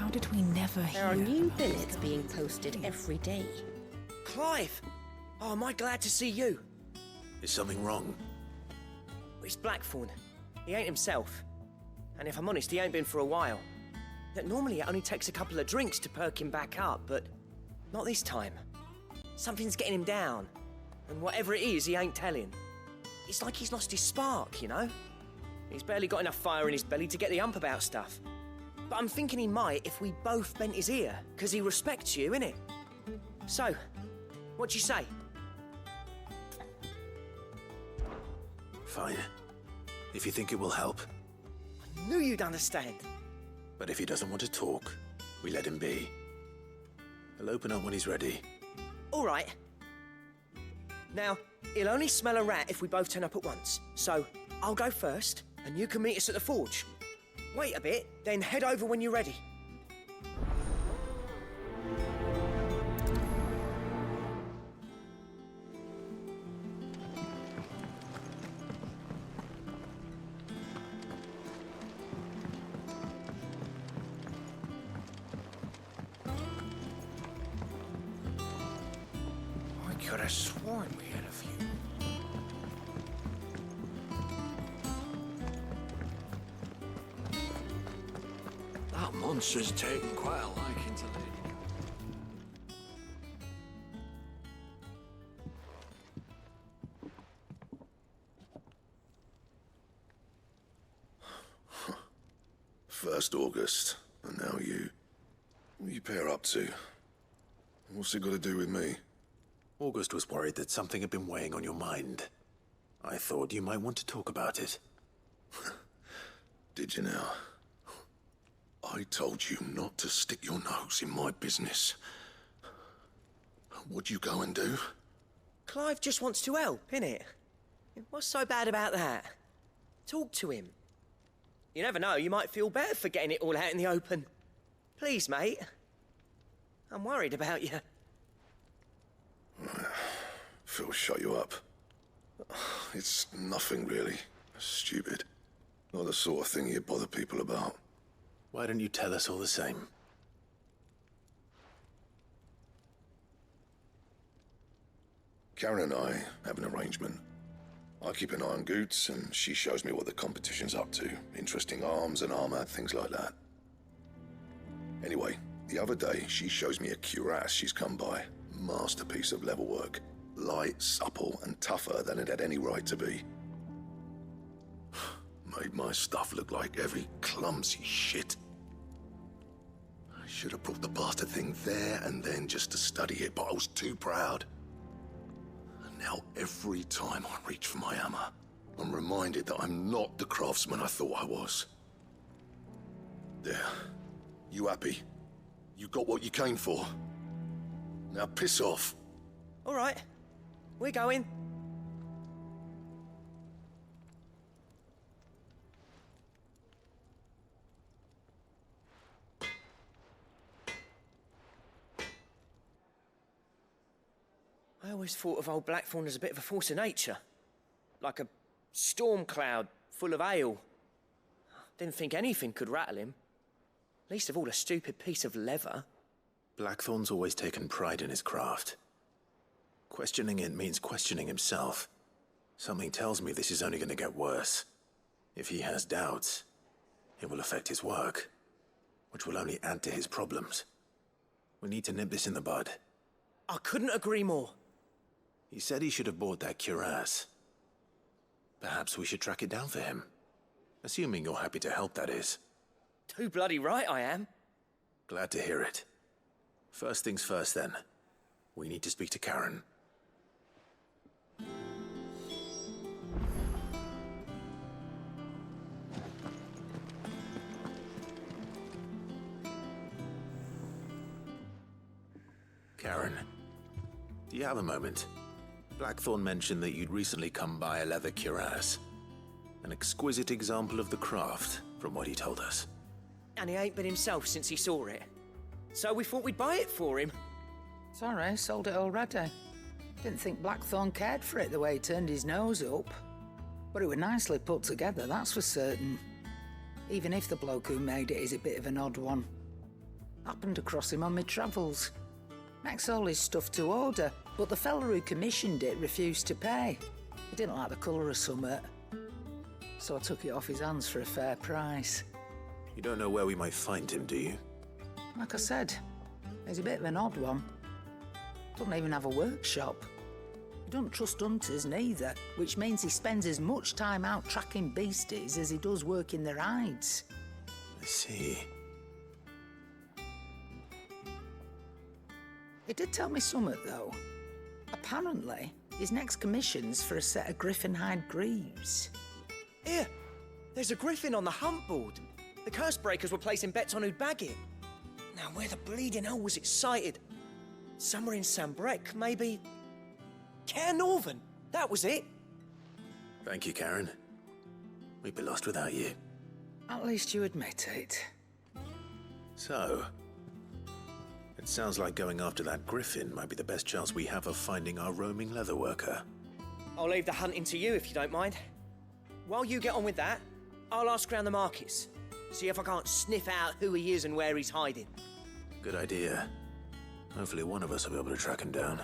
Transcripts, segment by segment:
How did we never hear? There are new billets being posted every day. Clive! Oh, am I glad to see you? Is something wrong? It's Blackthorn. He ain't himself. And if I'm honest, he ain't been for a while. That normally it only takes a couple of drinks to perk him back up, but not this time. Something's getting him down. And whatever it is, he ain't telling. It's like he's lost his spark, you know? He's barely got enough fire in his belly to get the ump about stuff. But I'm thinking he might if we both bent his ear, because he respects you, innit? So, what you say? Fine. If you think it will help. I knew you'd understand. But if he doesn't want to talk, we let him be. He'll open up when he's ready. All right. Now, he'll only smell a rat if we both turn up at once. So, I'll go first, and you can meet us at the forge. Wait a bit, then head over when you're ready. I could have sworn we had a few. That monster's taken quite a liking to Lady. First August, and now you. What are you pair up to? What's it got to do with me? August was worried that something had been weighing on your mind. I thought you might want to talk about it. Did you now? I told you not to stick your nose in my business. What'd you go and do? Clive just wants to help, innit? What's so bad about that? Talk to him. You never know, you might feel better for getting it all out in the open. Please, mate. I'm worried about you. Phil shut you up. It's nothing really. Stupid. Not the sort of thing you bother people about. Why don't you tell us all the same? Karen and I have an arrangement. I keep an eye on Goots, and she shows me what the competition's up to. Interesting arms and armor, things like that. Anyway, the other day, she shows me a cuirass she's come by. Masterpiece of level work. Light, supple, and tougher than it had any right to be. Made my stuff look like every clumsy shit. I should have brought the bastard thing there and then just to study it, but I was too proud. And now every time I reach for my hammer, I'm reminded that I'm not the craftsman I thought I was. There. You happy? You got what you came for. Now piss off. All right, we're going. I always thought of old Blackthorn as a bit of a force of nature. Like a storm cloud full of ale. Didn't think anything could rattle him. Least of all a stupid piece of leather. Blackthorn's always taken pride in his craft. Questioning it means questioning himself. Something tells me this is only going to get worse. If he has doubts, it will affect his work, which will only add to his problems. We need to nip this in the bud. I couldn't agree more. He said he should have bought that cuirass. Perhaps we should track it down for him. Assuming you're happy to help, that is. Too bloody right I am. Glad to hear it. First things first, then. We need to speak to Karen. Karen, do you have a moment? Blackthorn mentioned that you'd recently come by a leather cuirass. An exquisite example of the craft, from what he told us. And he ain't been himself since he saw it. So we thought we'd buy it for him. Sorry, sold it already. Didn't think Blackthorn cared for it the way he turned his nose up. But it was nicely put together, that's for certain. Even if the bloke who made it is a bit of an odd one. Happened across him on my travels. Makes all his stuff to order, but the fella who commissioned it refused to pay. He didn't like the colour of summit. So I took it off his hands for a fair price. You don't know where we might find him, do you? Like I said, he's a bit of an odd one. Doesn't even have a workshop. He doesn't trust hunters neither, which means he spends as much time out tracking beasties as he does working their hides. I see. He did tell me something, though. Apparently, his next commission's for a set of griffin hide greaves. Here, there's a griffin on the hunt board. The curse breakers were placing bets on who'd bag it. Now, where the bleeding hell was it sighted? Somewhere in Sambrec, maybe... Care Northern, that was it. Thank you, Karen. We'd be lost without you. At least you admit it. So, it sounds like going after that griffin might be the best chance we have of finding our roaming leatherworker. I'll leave the hunting to you if you don't mind. While you get on with that, I'll ask around the markets. See if I can't sniff out who he is and where he's hiding. Good idea. Hopefully one of us will be able to track him down.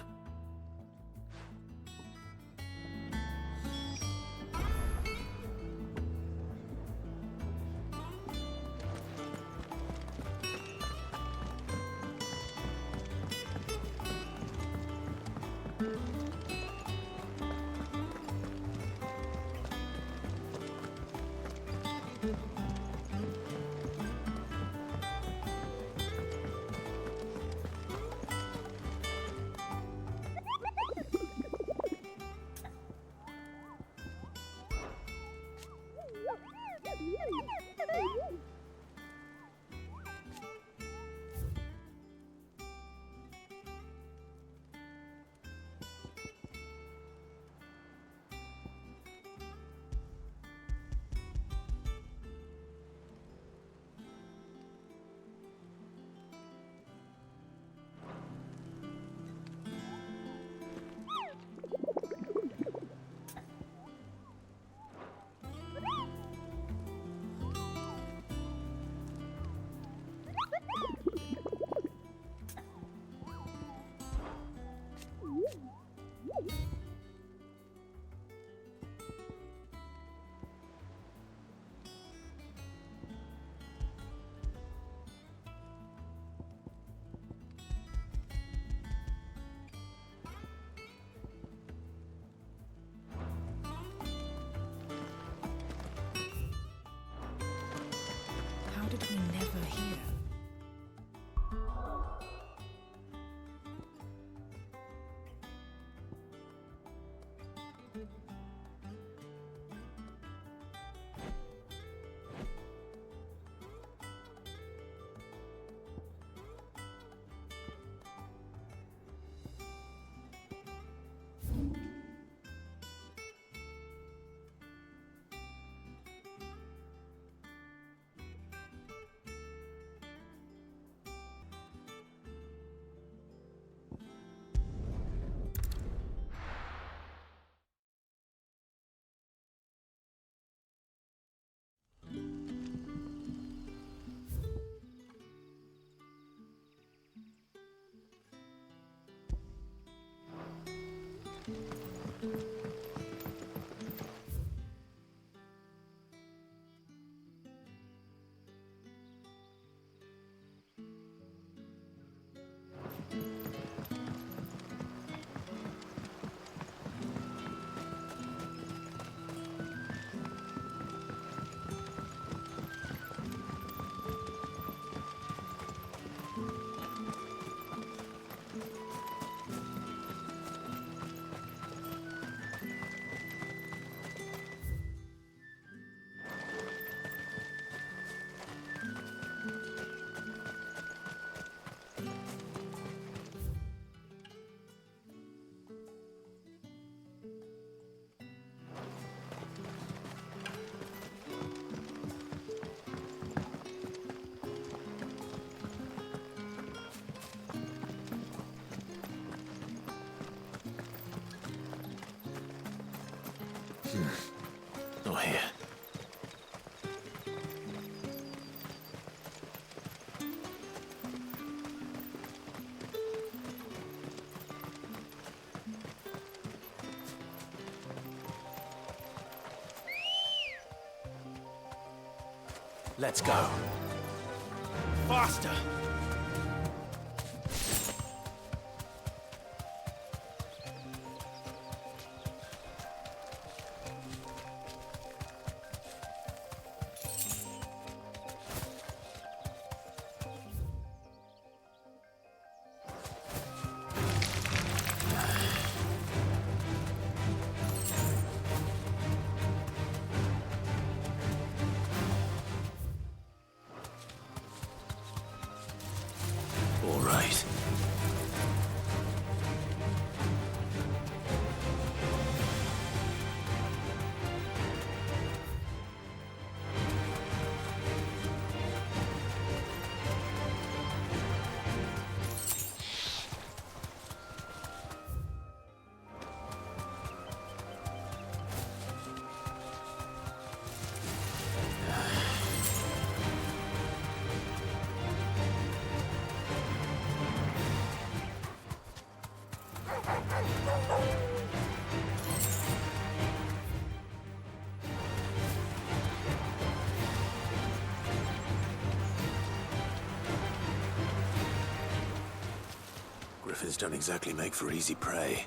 How did we never hear? Let's go. Faster! All right. Griffins don't exactly make for easy prey.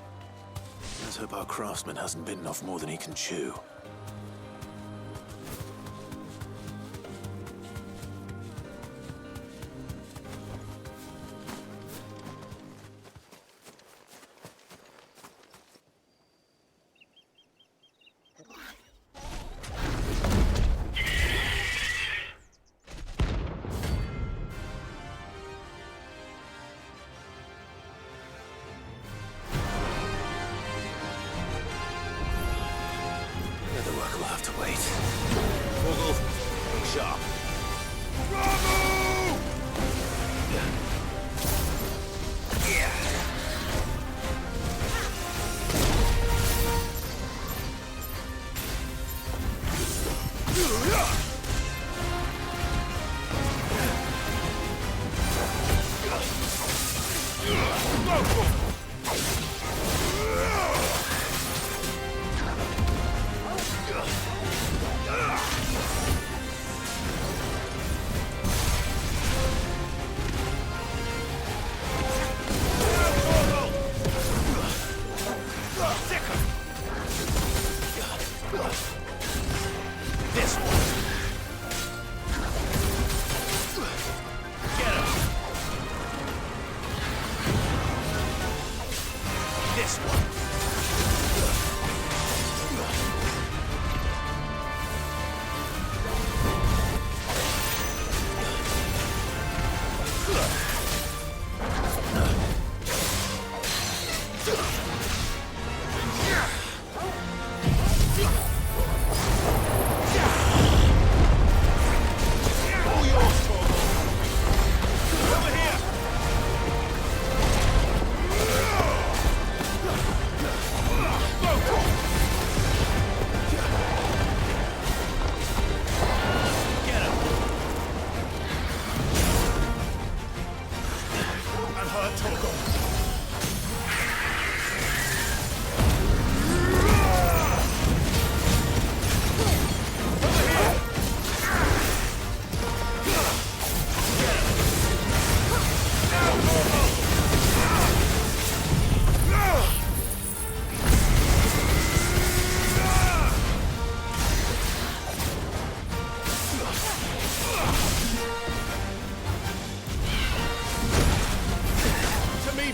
Let's hope our craftsman hasn't bitten off more than he can chew. The work will have to wait. Vogel, look sharp. This one. Get him. This one. To me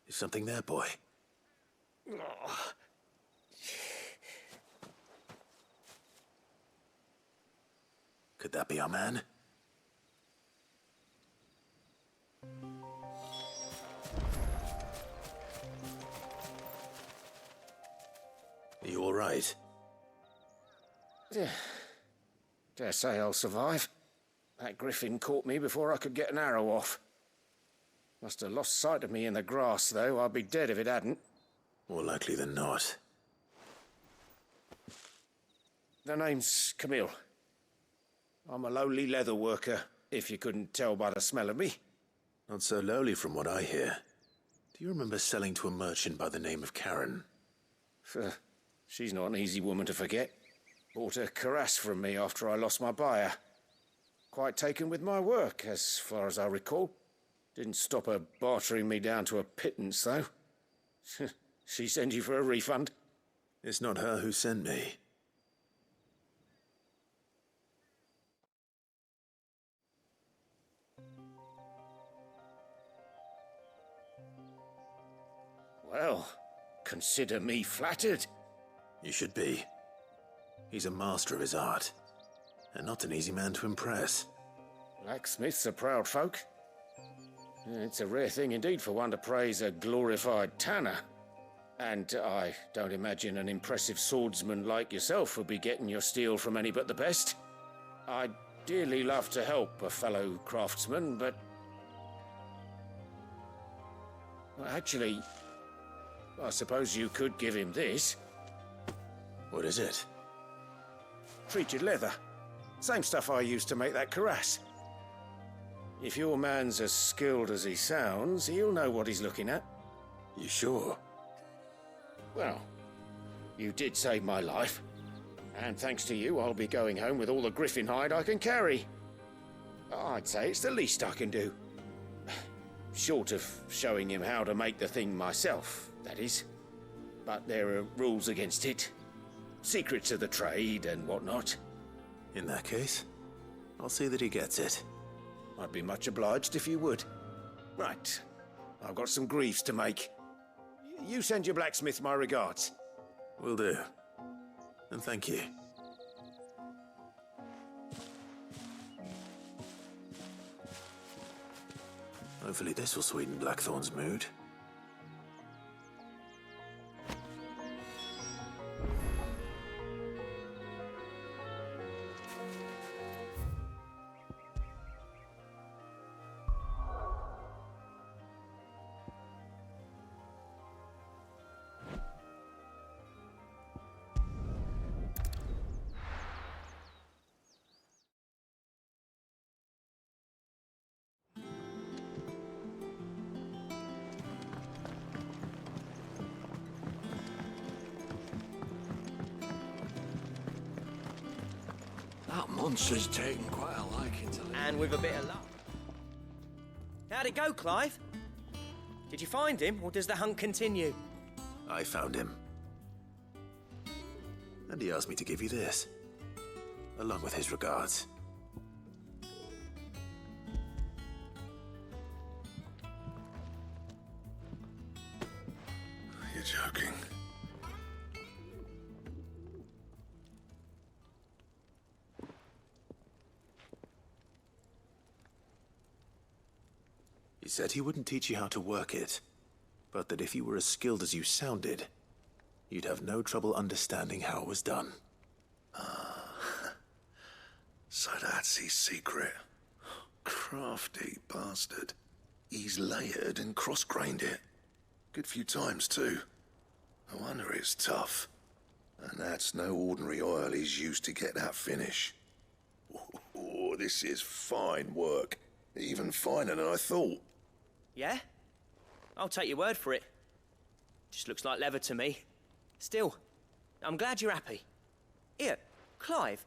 Is something there, boy? Could that be our man? Are you all right? Dare say I'll survive. That griffin caught me before I could get an arrow off. Must have lost sight of me in the grass, though. I'd be dead if it hadn't. More likely than not. The name's Camille. I'm a lowly leather worker, if you couldn't tell by the smell of me. Not so lowly from what I hear. Do you remember selling to a merchant by the name of Karen? She's not an easy woman to forget. Bought a cuirass from me after I lost my buyer. Quite taken with my work, as far as I recall. Didn't stop her bartering me down to a pittance, though. She sent you for a refund? It's not her who sent me. Well, consider me flattered. You should be. He's a master of his art, and not an easy man to impress. Blacksmiths are proud folk. It's a rare thing indeed for one to praise a glorified tanner. And I don't imagine an impressive swordsman like yourself would be getting your steel from any but the best. I'd dearly love to help a fellow craftsman, but... Well, actually, I suppose you could give him this. What is it? Treated leather. Same stuff I used to make that cuirass. If your man's as skilled as he sounds, he'll know what he's looking at. You sure? Well, you did save my life. And thanks to you, I'll be going home with all the griffin hide I can carry. I'd say it's the least I can do. Short of showing him how to make the thing myself, that is. But there are rules against it. Secrets of the trade and whatnot. In that case, I'll see that he gets it. I'd be much obliged if you would. Right. I've got some greaves to make. You send your blacksmith my regards. Will do. And thank you. Hopefully this will sweeten Blackthorn's mood. That monster's taken quite a liking to And with a bit of luck. How'd it go, Clive? Did you find him, or does the hunt continue? I found him. And he asked me to give you this, along with his regards. You're joking. said he wouldn't teach you how to work it, but that if you were as skilled as you sounded, you'd have no trouble understanding how it was done. So that's his secret. Crafty bastard. He's layered and cross-grained it. Good few times, too. No wonder it's tough. And that's no ordinary oil he's used to get that finish. Oh, this is fine work. Even finer than I thought. Yeah? I'll take your word for it. Just looks like leather to me. Still, I'm glad you're happy. Here, Clive.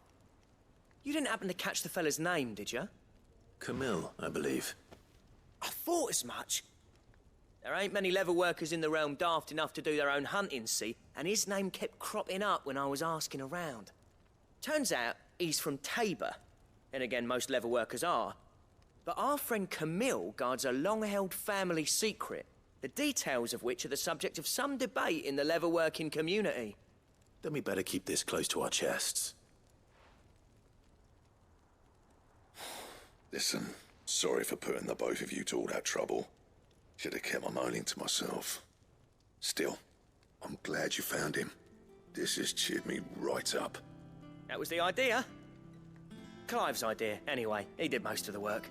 You didn't happen to catch the fella's name, did you? Camille, I believe. I thought as much. There ain't many leather workers in the realm daft enough to do their own hunting, see? And his name kept cropping up when I was asking around. Turns out he's from Tabor. And again, most leather workers are. But our friend Camille guards a long-held family secret, the details of which are the subject of some debate in the leather-working community. Then we better keep this close to our chests. Listen, sorry for putting the both of you to all that trouble. Should have kept my moaning to myself. Still, I'm glad you found him. This has cheered me right up. That was the idea. Clive's idea, anyway. He did most of the work.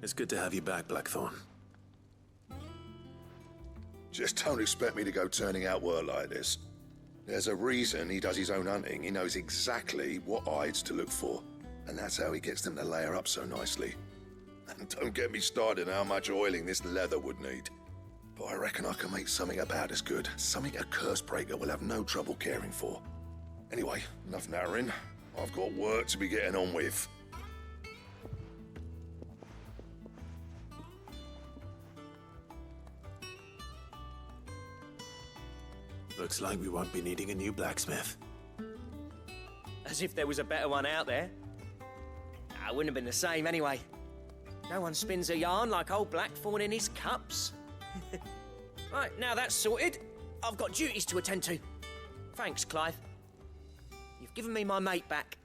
It's good to have you back, Blackthorn. Just don't expect me to go turning out work like this. There's a reason he does his own hunting. He knows exactly what hides to look for. And that's how he gets them to layer up so nicely. And don't get me started on how much oiling this leather would need. But I reckon I can make something about as good. Something a Cursebreaker will have no trouble caring for. Anyway, enough narrowing. I've got work to be getting on with. Looks like we won't be needing a new blacksmith. As if there was a better one out there. I wouldn't have been the same anyway. No one spins a yarn like old Blackthorn in his cups. Right, now that's sorted, I've got duties to attend to. Thanks, Clive. You've given me my mate back.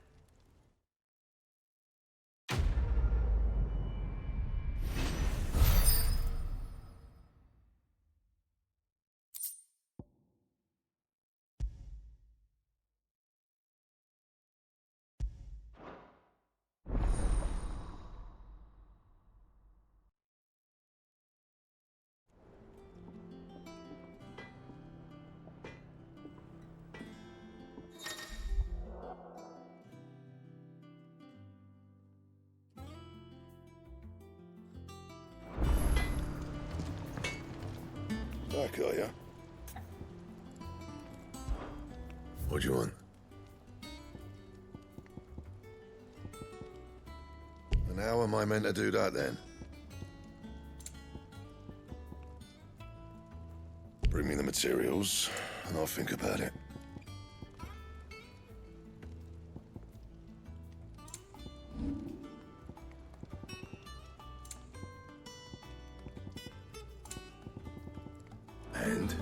Back, are ya? What do you want? And how am I meant to do that then? Bring me the materials, and I'll think about it. And?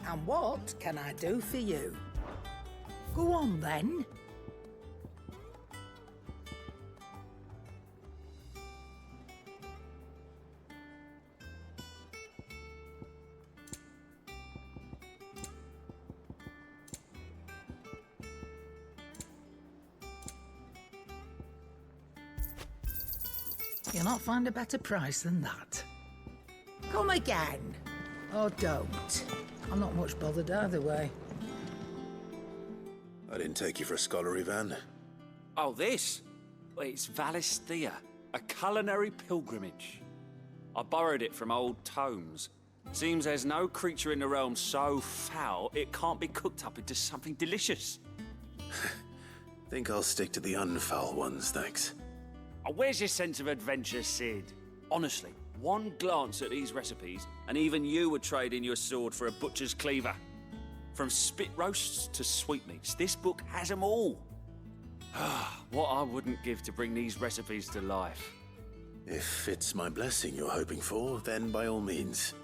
And what can I do for you? Go on then. You'll not find a better price than that. Come again. Or don't. I'm not much bothered either way. I didn't take you for a scholar, Ivan. Oh, this? Well, it's Valisthea, a culinary pilgrimage. I borrowed it from old tomes. Seems there's no creature in the realm so foul it can't be cooked up into something delicious. Think I'll stick to the unfoul ones, thanks. Oh, where's your sense of adventure, Sid? Honestly, one glance at these recipes, and even you would trade in your sword for a butcher's cleaver. From spit roasts to sweetmeats, this book has them all. What I wouldn't give to bring these recipes to life. If it's my blessing you're hoping for, then by all means.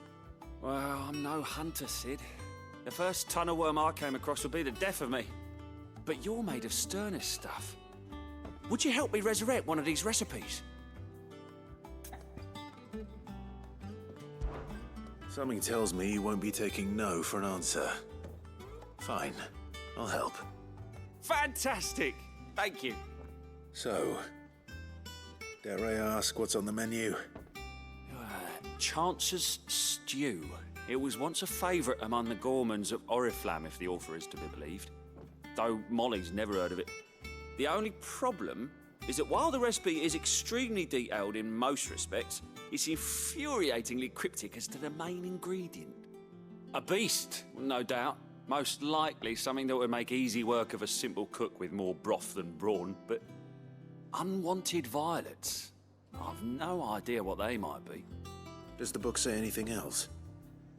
Well, I'm no hunter, Sid. The first ton of worm I came across would be the death of me. But you're made of sterner stuff. would you help me resurrect one of these recipes? Something tells me you won't be taking no for an answer. Fine, I'll help. Fantastic! Thank you. So, dare I ask what's on the menu? Chance's Stew. It was once a favourite among the gourmands of Oriflamme, if the author is to be believed. Though Molly's never heard of it. The only problem is that while the recipe is extremely detailed in most respects, it's infuriatingly cryptic as to the main ingredient. A beast, no doubt. Most likely something that would make easy work of a simple cook with more broth than brawn, but unwanted violets. I've no idea what they might be. Does the book say anything else?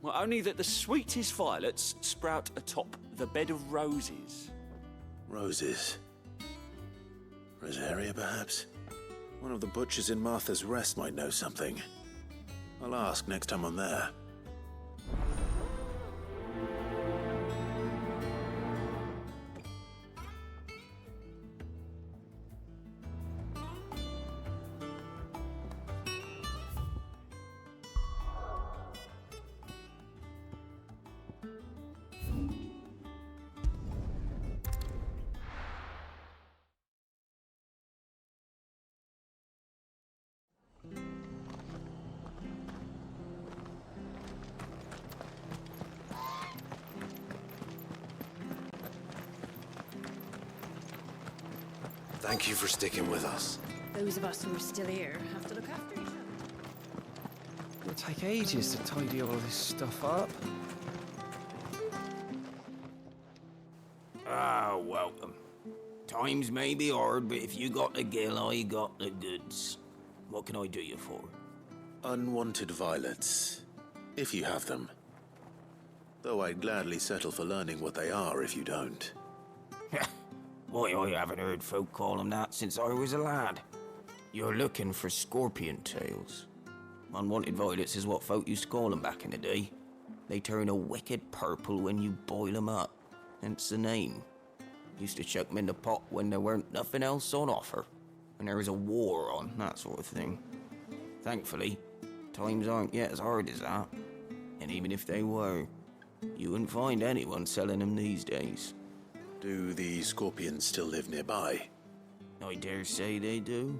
Well, only that the sweetest violets sprout atop the bed of roses. Roses. Rosaria, perhaps? One of the butchers in Martha's Rest might know something. I'll ask next time I'm there. Thank you for sticking with us. Those of us who are still here have to look after each other. It'll take ages to tidy all this stuff up. Ah, welcome. Times may be hard, but if you got the gill, I got the goods. What can I do you for? Unwanted violets, if you have them. Though I'd gladly settle for learning what they are if you don't. Why, I haven't heard folk call them that since I was a lad. You're looking for scorpion tails. Unwanted violets is what folk used to call them back in the day. They turn a wicked purple when you boil them up, hence the name. Used to chuck them in the pot when there weren't nothing else on offer, when there was a war on, that sort of thing. Thankfully, times aren't yet as hard as that. And even if they were, you wouldn't find anyone selling them these days. Do the scorpions still live nearby? I dare say they do.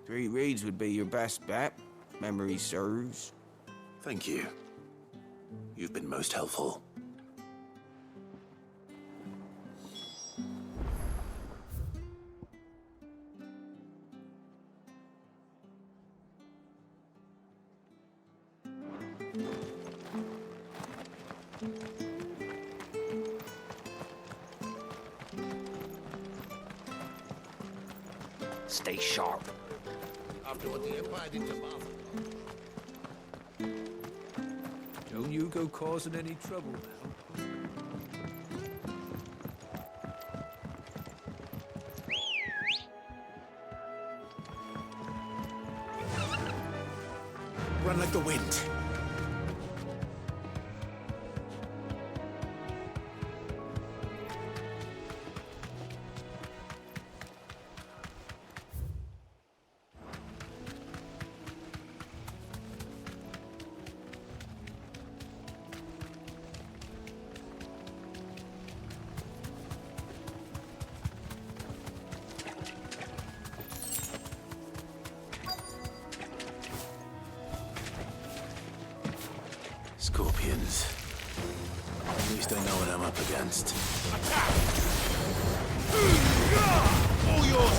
3 Reeds would be your best bet, memory serves. Thank you. You've been most helpful. Stay sharp. After what the Empire did to Martha. Don't you go causing any trouble now. Run like the wind. Scorpions. At least I know what I'm up against. All yours,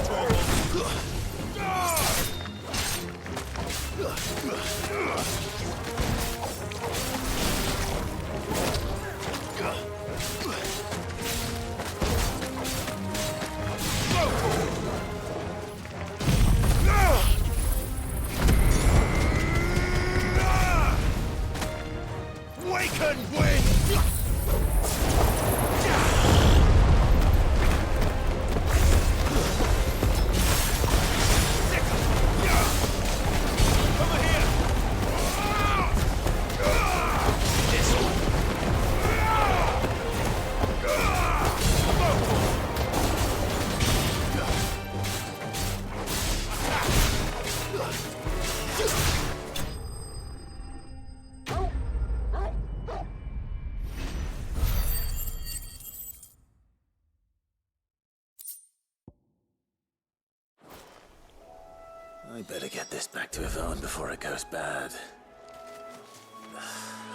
Better get this back to Yvonne before it goes bad.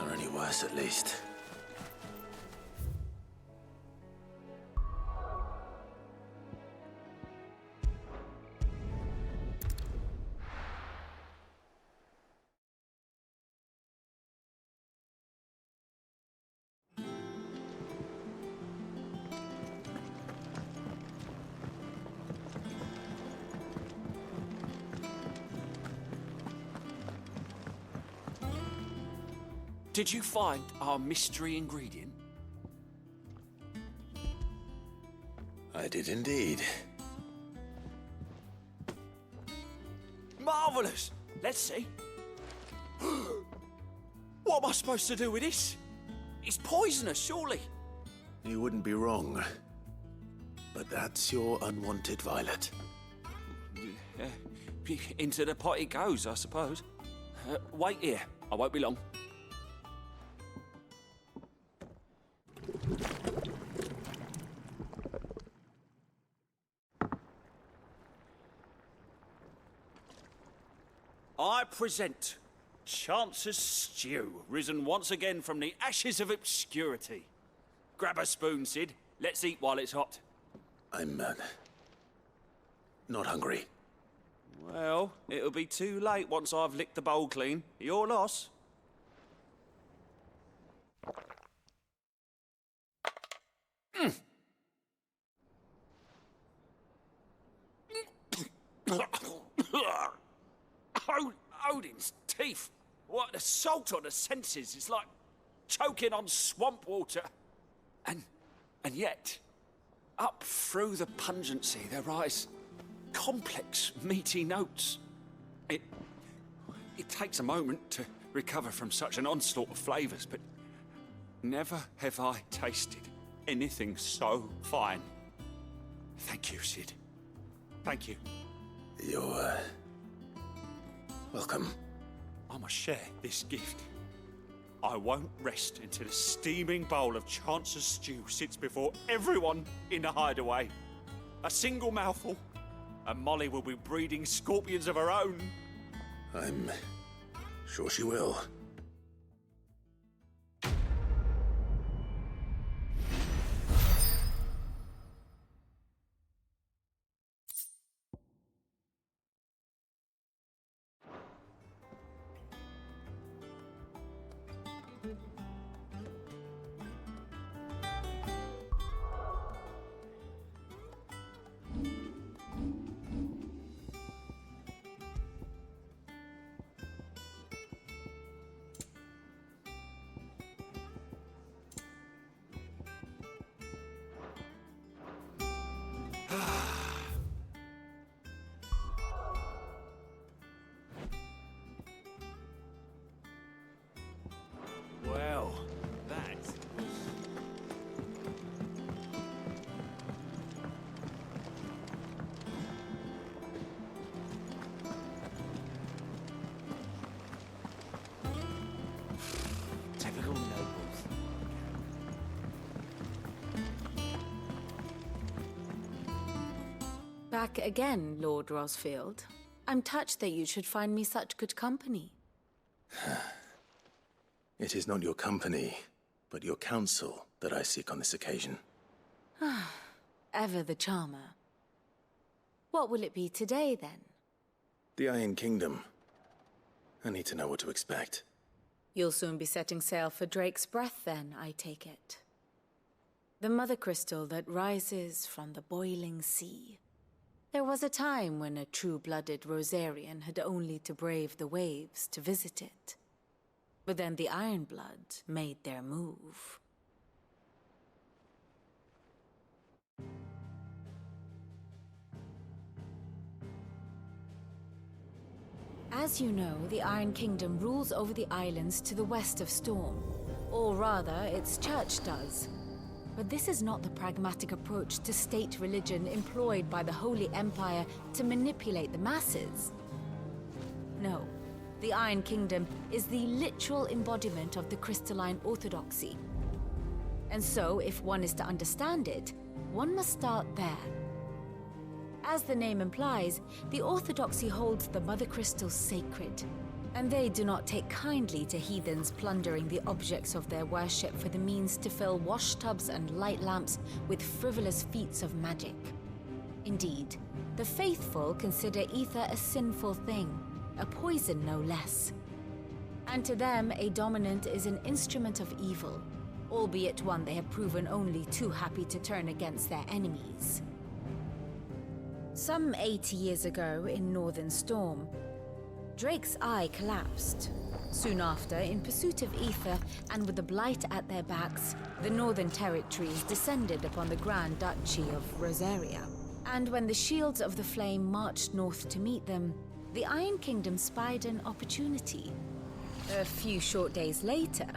Or any worse, at least. Did you find our mystery ingredient? I did indeed. Marvellous! Let's see. What am I supposed to do with this? It's poisonous, surely. You wouldn't be wrong. But that's your unwanted violet. Into the pot it goes, I suppose. Wait here. I won't be long. I present Chance's Stew, risen once again from the ashes of obscurity. Grab a spoon, Sid. Let's eat while it's hot. I'm, not hungry. Well, it'll be too late once I've licked the bowl clean. Your loss. Odin's teeth. What, the salt on the senses. It's like choking on swamp water. And yet, up through the pungency, there rise complex, meaty notes. It takes a moment to recover from such an onslaught of flavours, but never have I tasted anything so fine. Thank you, Sid. Thank you. You're, welcome. I must share this gift. I won't rest until a steaming bowl of Chance's Stew sits before everyone in the hideaway. A single mouthful, and Molly will be breeding scorpions of her own. I'm sure she will. Well, that... Typical nobles. Back again, Lord Rosfield. I'm touched that you should find me such good company. It is not your company, but your counsel that I seek on this occasion. Ever the charmer. What will it be today, then? The Iron Kingdom. I need to know what to expect. You'll soon be setting sail for Drake's Breath, then, I take it. The mother crystal that rises from the boiling sea. There was a time when a true-blooded Rosarian had only to brave the waves to visit it. But then the Ironblood made their move. As you know, the Iron Kingdom rules over the islands to the west of Storm. Or rather, its church does. But this is not the pragmatic approach to state religion employed by the Holy Empire to manipulate the masses. No. The Iron Kingdom is the literal embodiment of the crystalline orthodoxy. And so, if one is to understand it, one must start there. As the name implies, the Orthodoxy holds the Mother Crystal sacred, and they do not take kindly to heathens plundering the objects of their worship for the means to fill washtubs and light lamps with frivolous feats of magic. Indeed, the faithful consider ether a sinful thing, a poison no less. And to them, a dominant is an instrument of evil, albeit one they have proven only too happy to turn against their enemies. Some 80 years ago, in Northern Storm, Drake's eye collapsed. Soon after, in pursuit of ether and with the blight at their backs, the Northern Territories descended upon the Grand Duchy of Rosaria. And when the Shields of the Flame marched north to meet them, the Iron Kingdom spied an opportunity. A few short days later,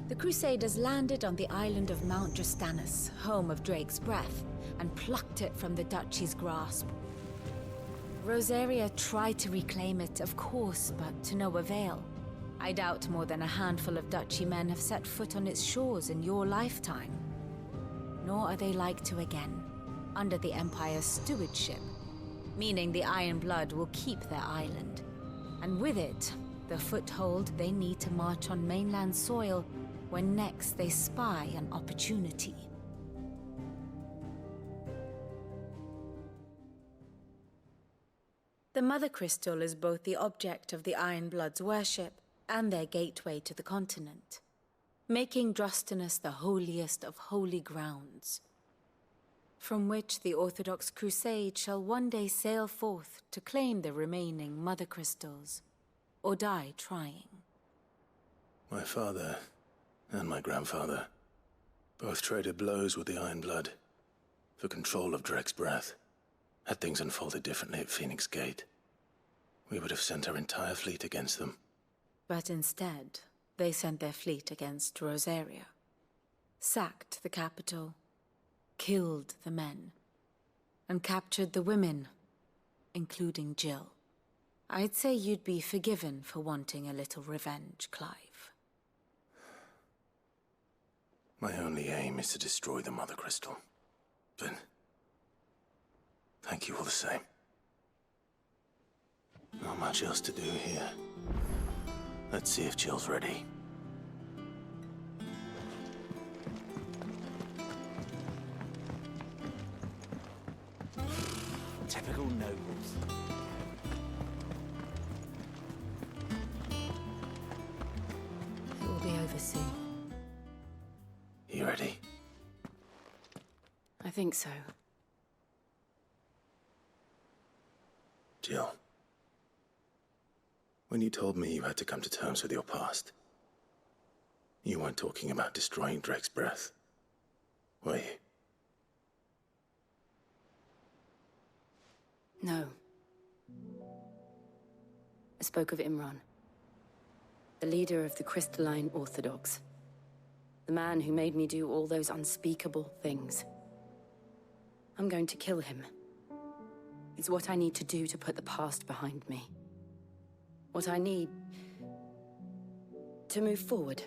the Crusaders landed on the island of Mount Drastanus, home of Drake's breath, and plucked it from the duchy's grasp. Rosaria tried to reclaim it, of course, but to no avail. I doubt more than a handful of duchy men have set foot on its shores in your lifetime. Nor are they like to again, under the Empire's stewardship, meaning the Iron Blood will keep their island, and with it, the foothold they need to march on mainland soil when next they spy an opportunity. The Mother Crystal is both the object of the Iron Blood's worship and their gateway to the continent, making Drastanus the holiest of holy grounds, from which the Orthodox Crusade shall one day sail forth to claim the remaining Mother Crystals, or die trying. My father and my grandfather both traded blows with the Iron Blood for control of Drake's breath. Had things unfolded differently at Phoenix Gate, we would have sent our entire fleet against them. But instead, they sent their fleet against Rosaria, sacked the capital, killed the men, and captured the women, including Jill. I'd say you'd be forgiven for wanting a little revenge, Clive. My only aim is to destroy the Mother Crystal. But thank you all the same. Not much else to do here. Let's see if Jill's ready. Typical nobles. It will be over soon. You ready? I think so. Jill. When you told me you had to come to terms with your past, you weren't talking about destroying Drake's breath, were you? No. I spoke of Imran, the leader of the Crystalline Orthodox. The man who made me do all those unspeakable things. I'm going to kill him. It's what I need to do to put the past behind me. What I need to move forward.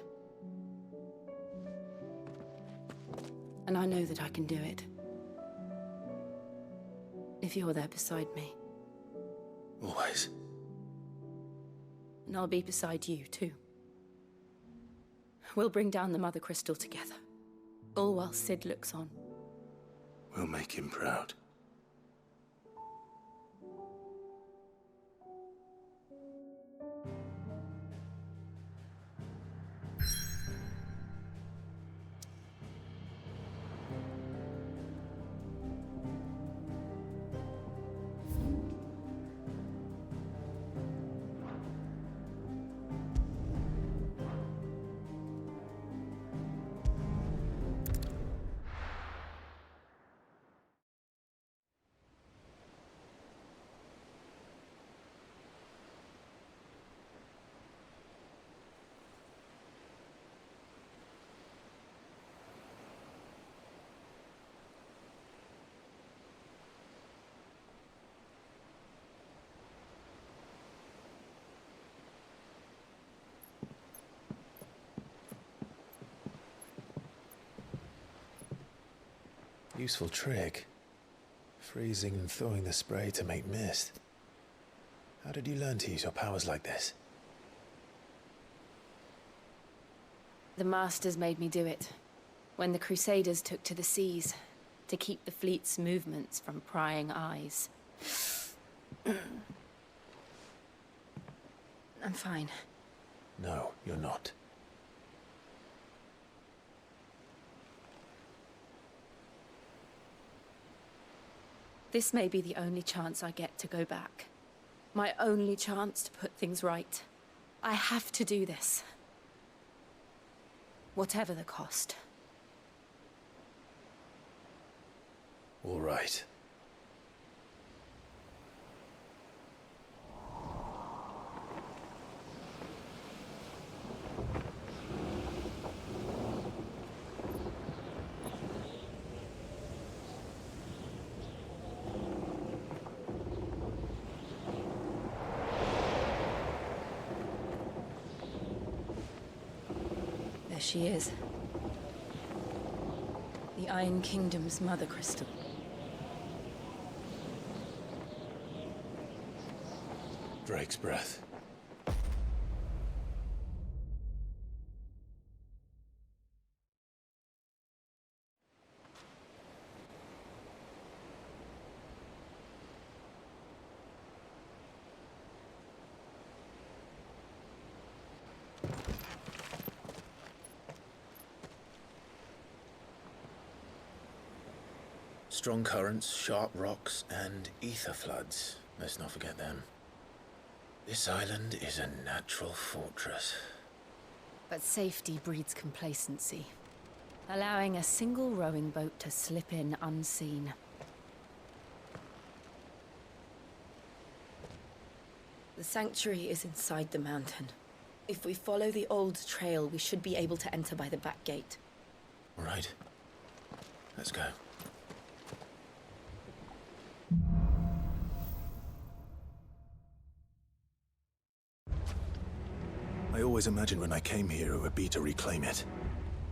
And I know that I can do it. If you're there beside me. Always. And I'll be beside you, too. We'll bring down the Mother Crystal together. All while Sid looks on. We'll make him proud. Useful trick. Freezing and thawing the spray to make mist. How did you learn to use your powers like this? The Masters made me do it. When the Crusaders took to the seas, to keep the fleet's movements from prying eyes. I'm fine. No, you're not. This may be the only chance I get to go back. My only chance to put things right. I have to do this. Whatever the cost. All right. There she is. The Iron Kingdom's mother crystal. Drake's breath. Strong currents, sharp rocks, and ether floods. Let's not forget them. This island is a natural fortress. But safety breeds complacency, allowing a single rowing boat to slip in unseen. The sanctuary is inside the mountain. If we follow the old trail, we should be able to enter by the back gate. All right. Let's go. I always imagined when I came here it would be to reclaim it.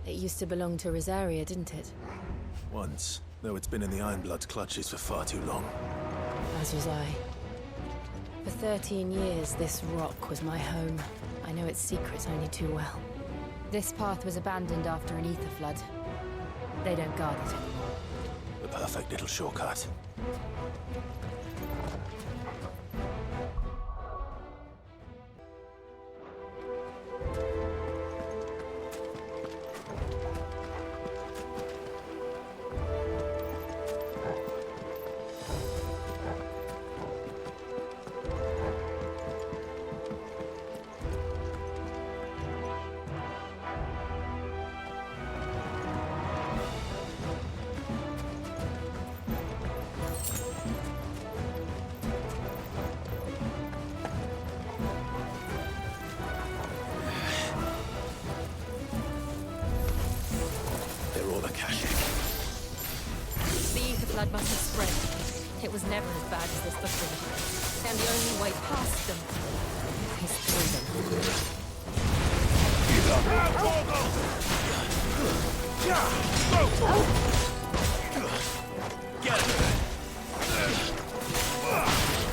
It used to belong to Rosaria, didn't it? Once, though it's been in the Ironblood's clutches for far too long. As was I. For 13 years, this rock was my home. I know its secrets only too well. This path was abandoned after an ether flood. They don't guard it anymore. The perfect little shortcut. Blood must have spread. It was never as bad as this before. And the only way past them is through them. Get it!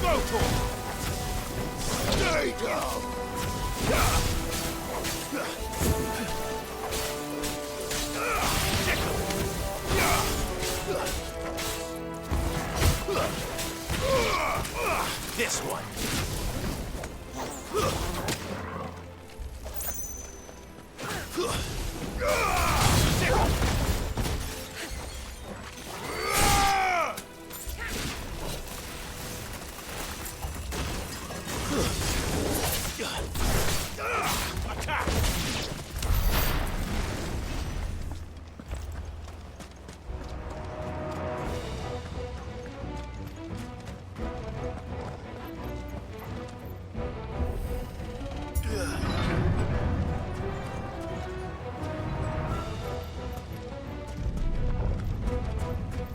Go for it! There you go! This one.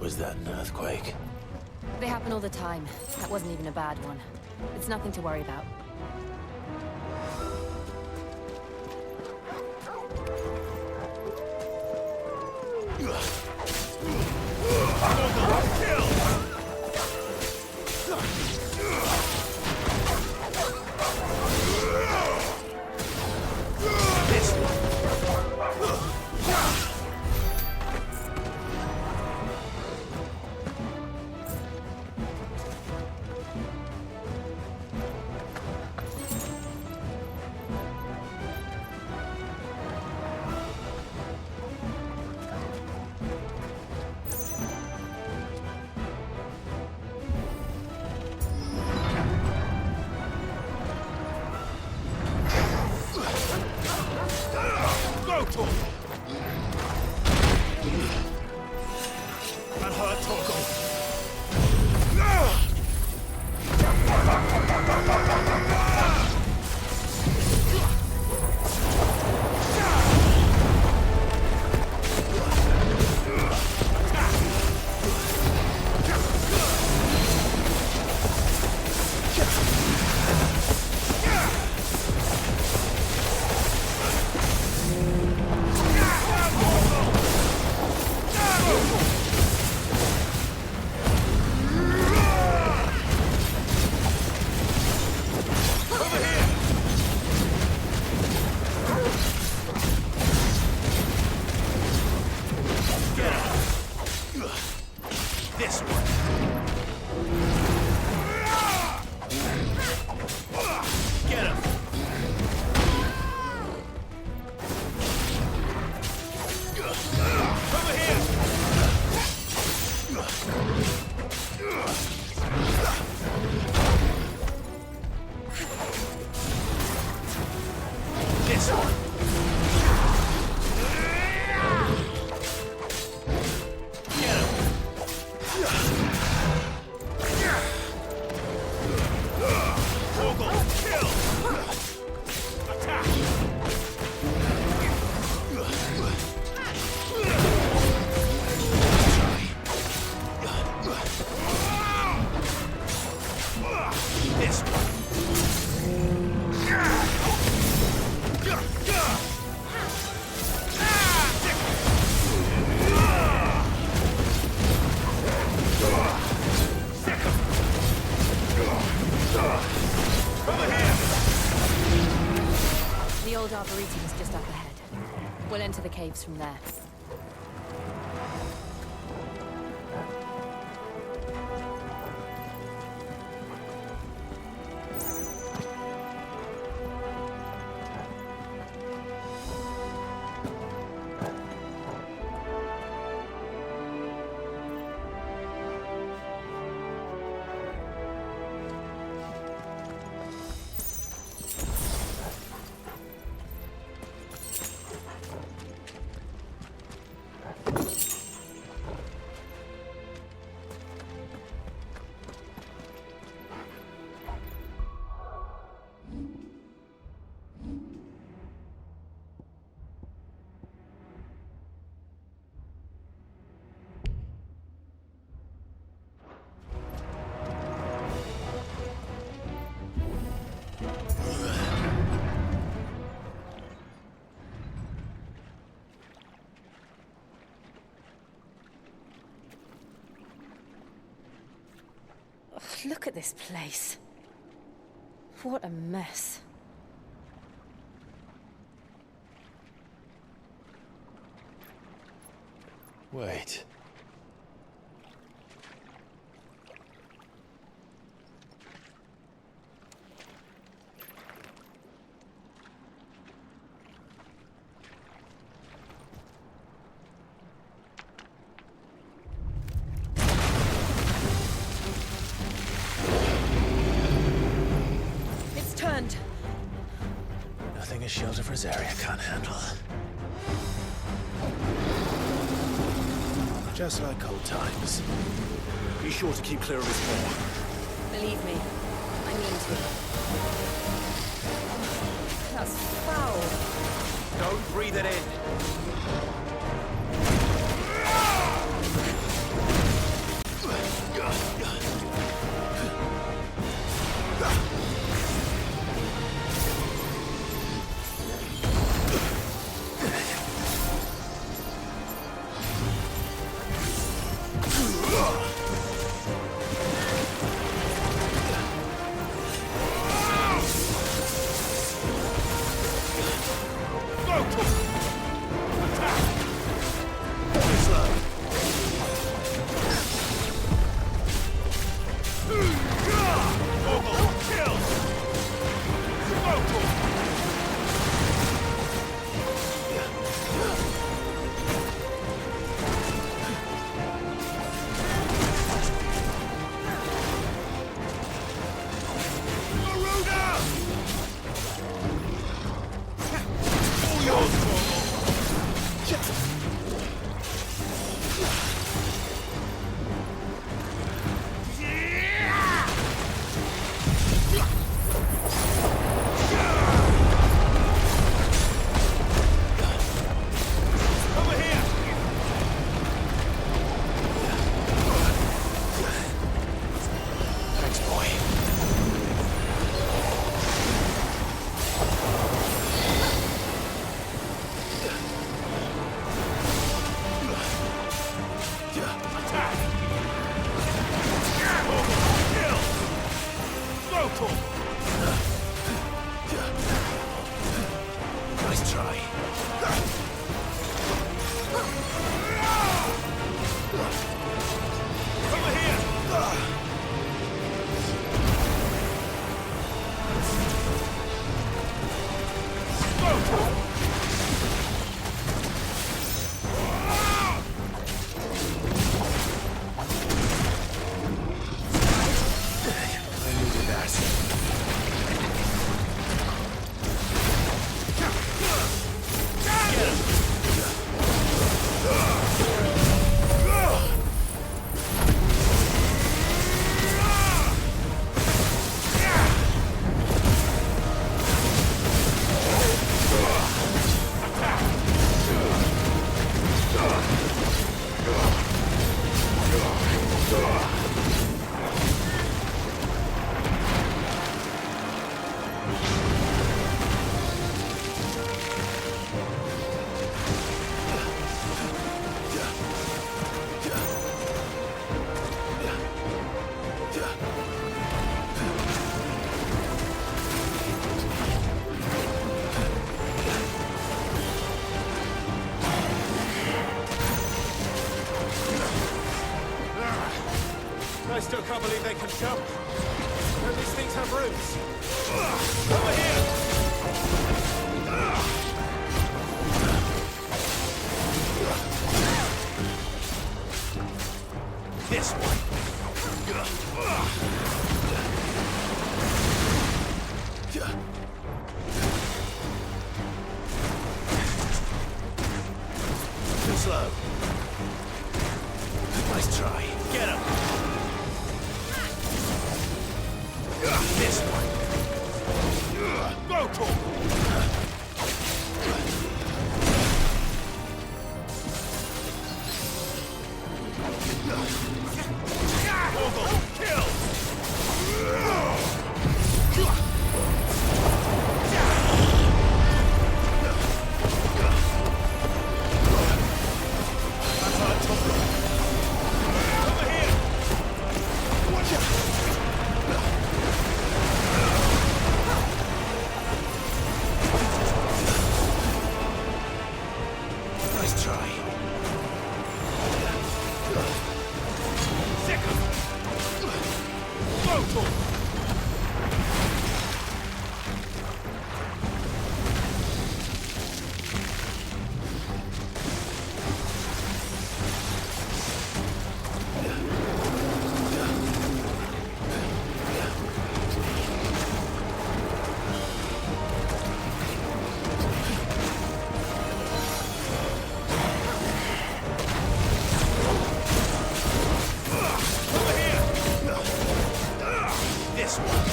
Was that an earthquake? They happen all the time. That wasn't even a bad one. It's nothing to worry about. The old arboretum is just up ahead. We'll enter the caves from there. Look at this place. What a mess. Wait. Nothing a shelter for Zarya can't handle. Just like old times. Be sure to keep clear of his paw. Believe me, I mean to. That's foul. Don't breathe it in. Nice try. Over here! I still can't believe they can jump. Don't these things have roots? Over here! This one. Too slow. Nice try. Get him! This one. Go to him! Nice try. Second! Go to him! This one.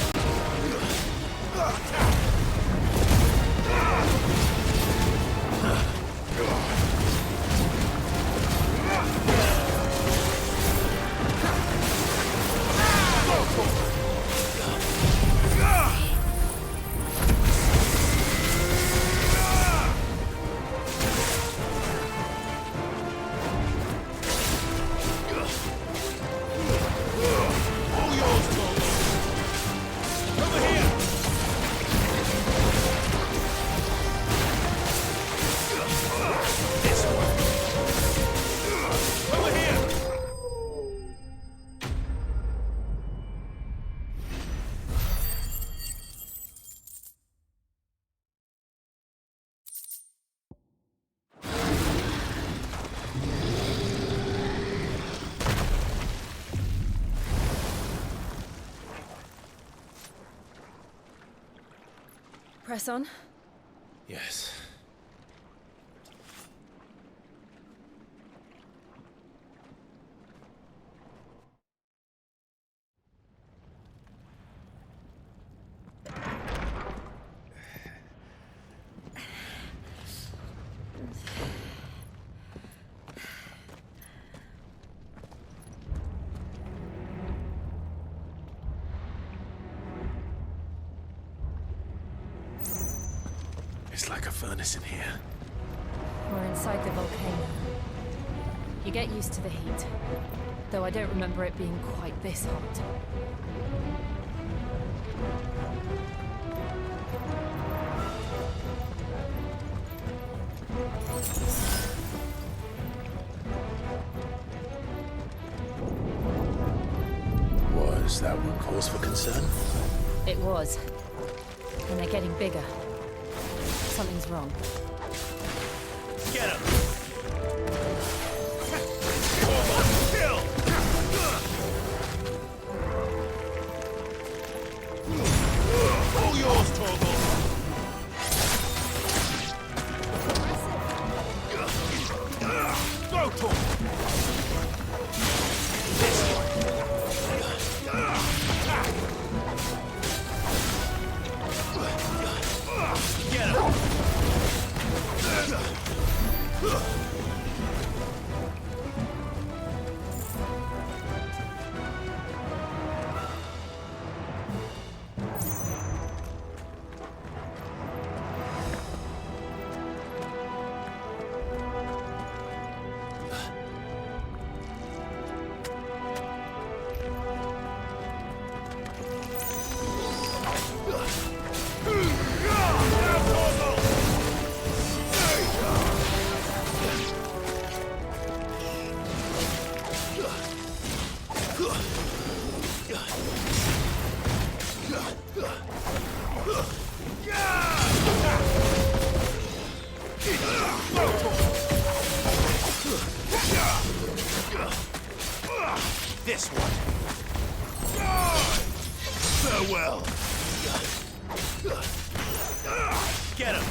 All yours, Bobo. Over here! This one. Over here! Press on. Yes. It's like a furnace in here. We're inside the volcano. You get used to the heat, though I don't remember it being quite this hot. that one cause for concern? It was. And they're getting bigger. Something's wrong. Get him! Kill! All yours, Torgal! Go, Torgal! Get him! This one. Farewell. Get him.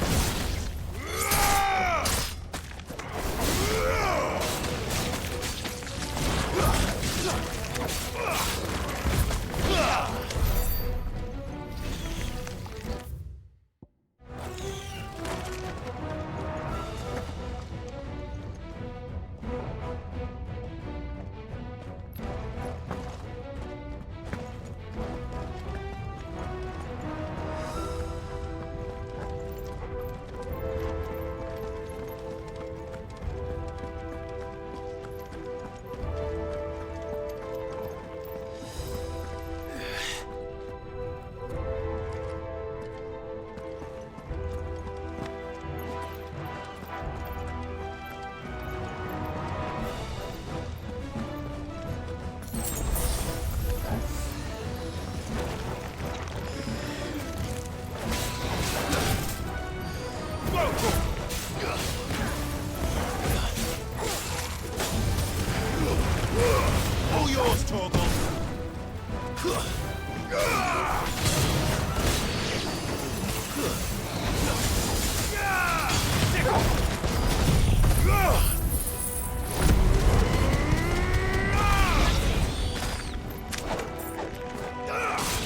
All yours, Torgal.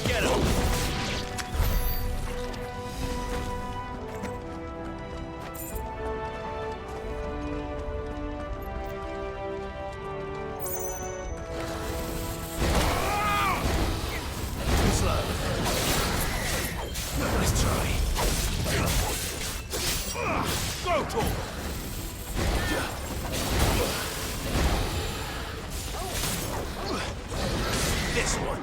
Get him. Nice try. Go, Torgal. This one.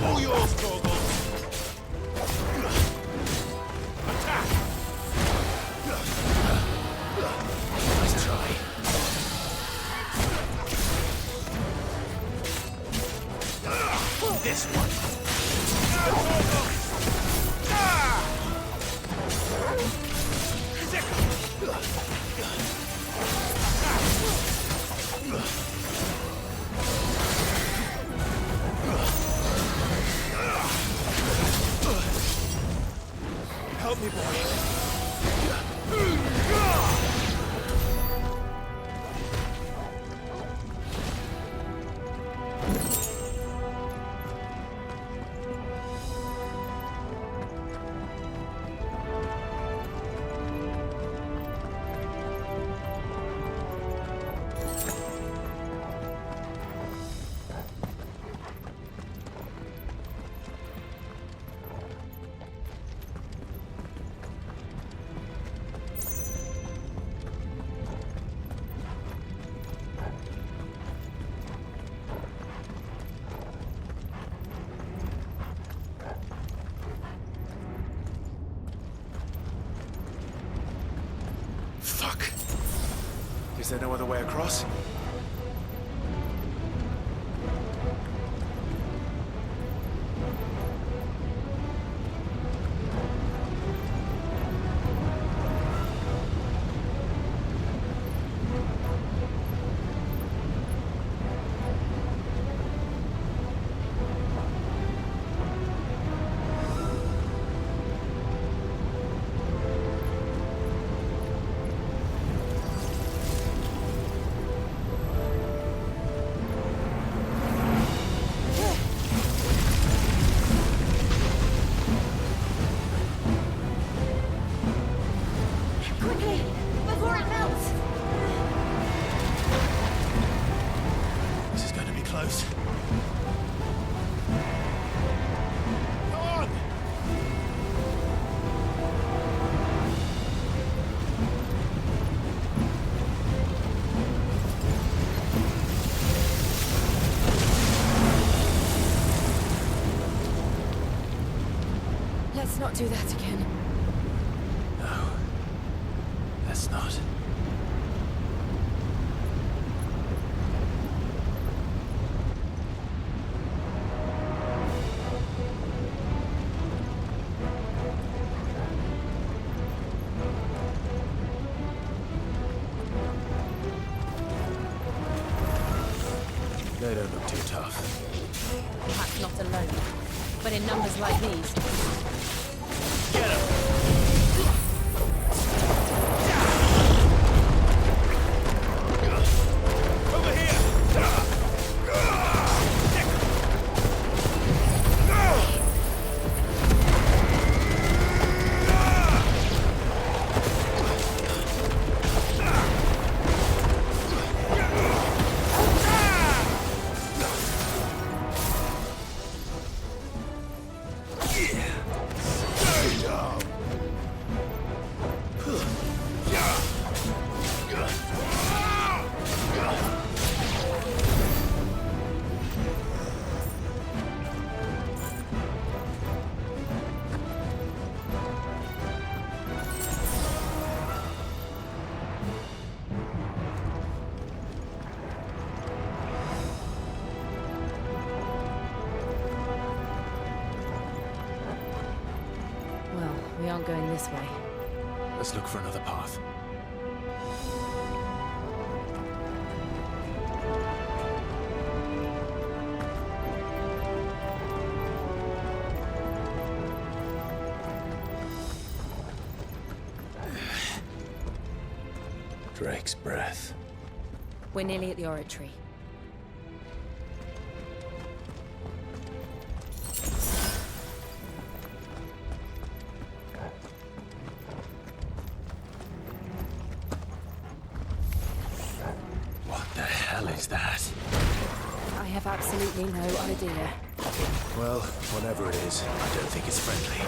All yours, Torgal. Attack! Nice try. This one. Help me, boy. Fuck. Is there no other way across? Let's not do that again. No. Let's not. They don't look too tough. Perhaps not alone, but in numbers like these. Get him! Over here! Well, we aren't going this way. Let's look for another path. Drake's breath. We're nearly at the oratory. What the hell is that? I have absolutely no idea. Well, whatever it is, I don't think it's friendly.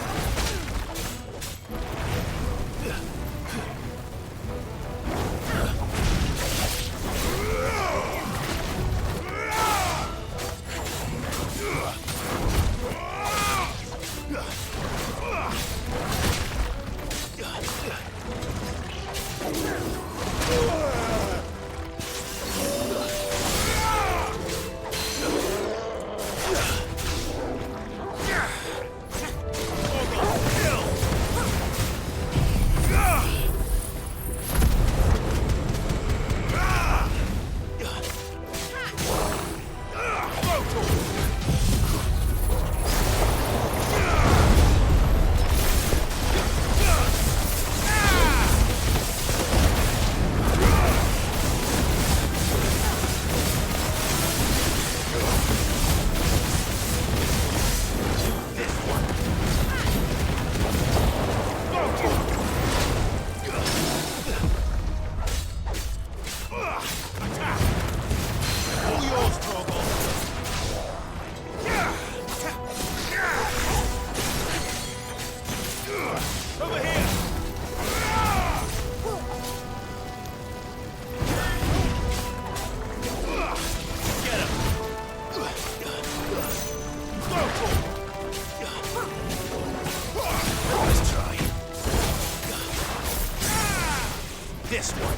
This one.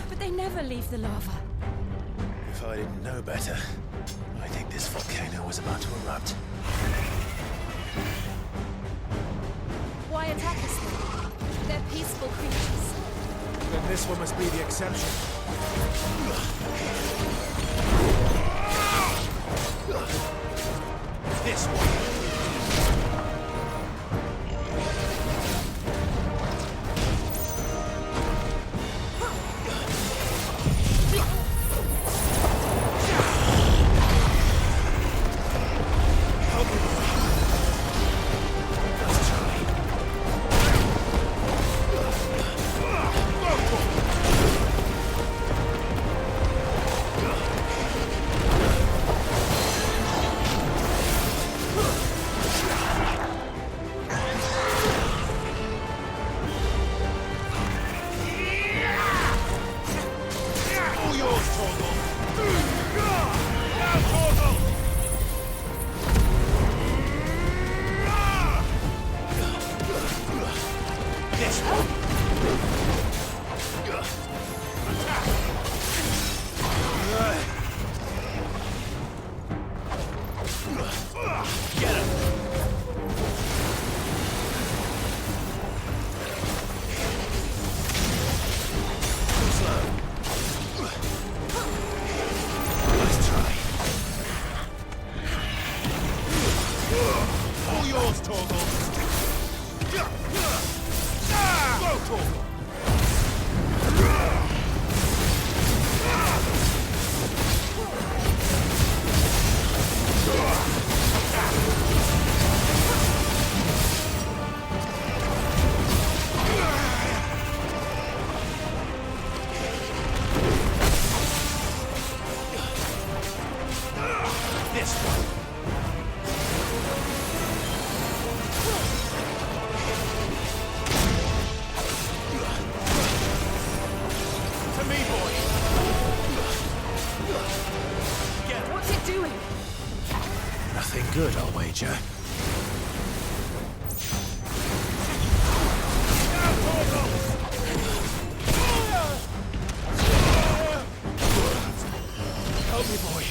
But they never leave the lava. If I didn't know better, I think this volcano was about to erupt. Why attack us then? They're peaceful creatures. Then this one must be the exception. This one. Good, I'll wager. Help me, boy.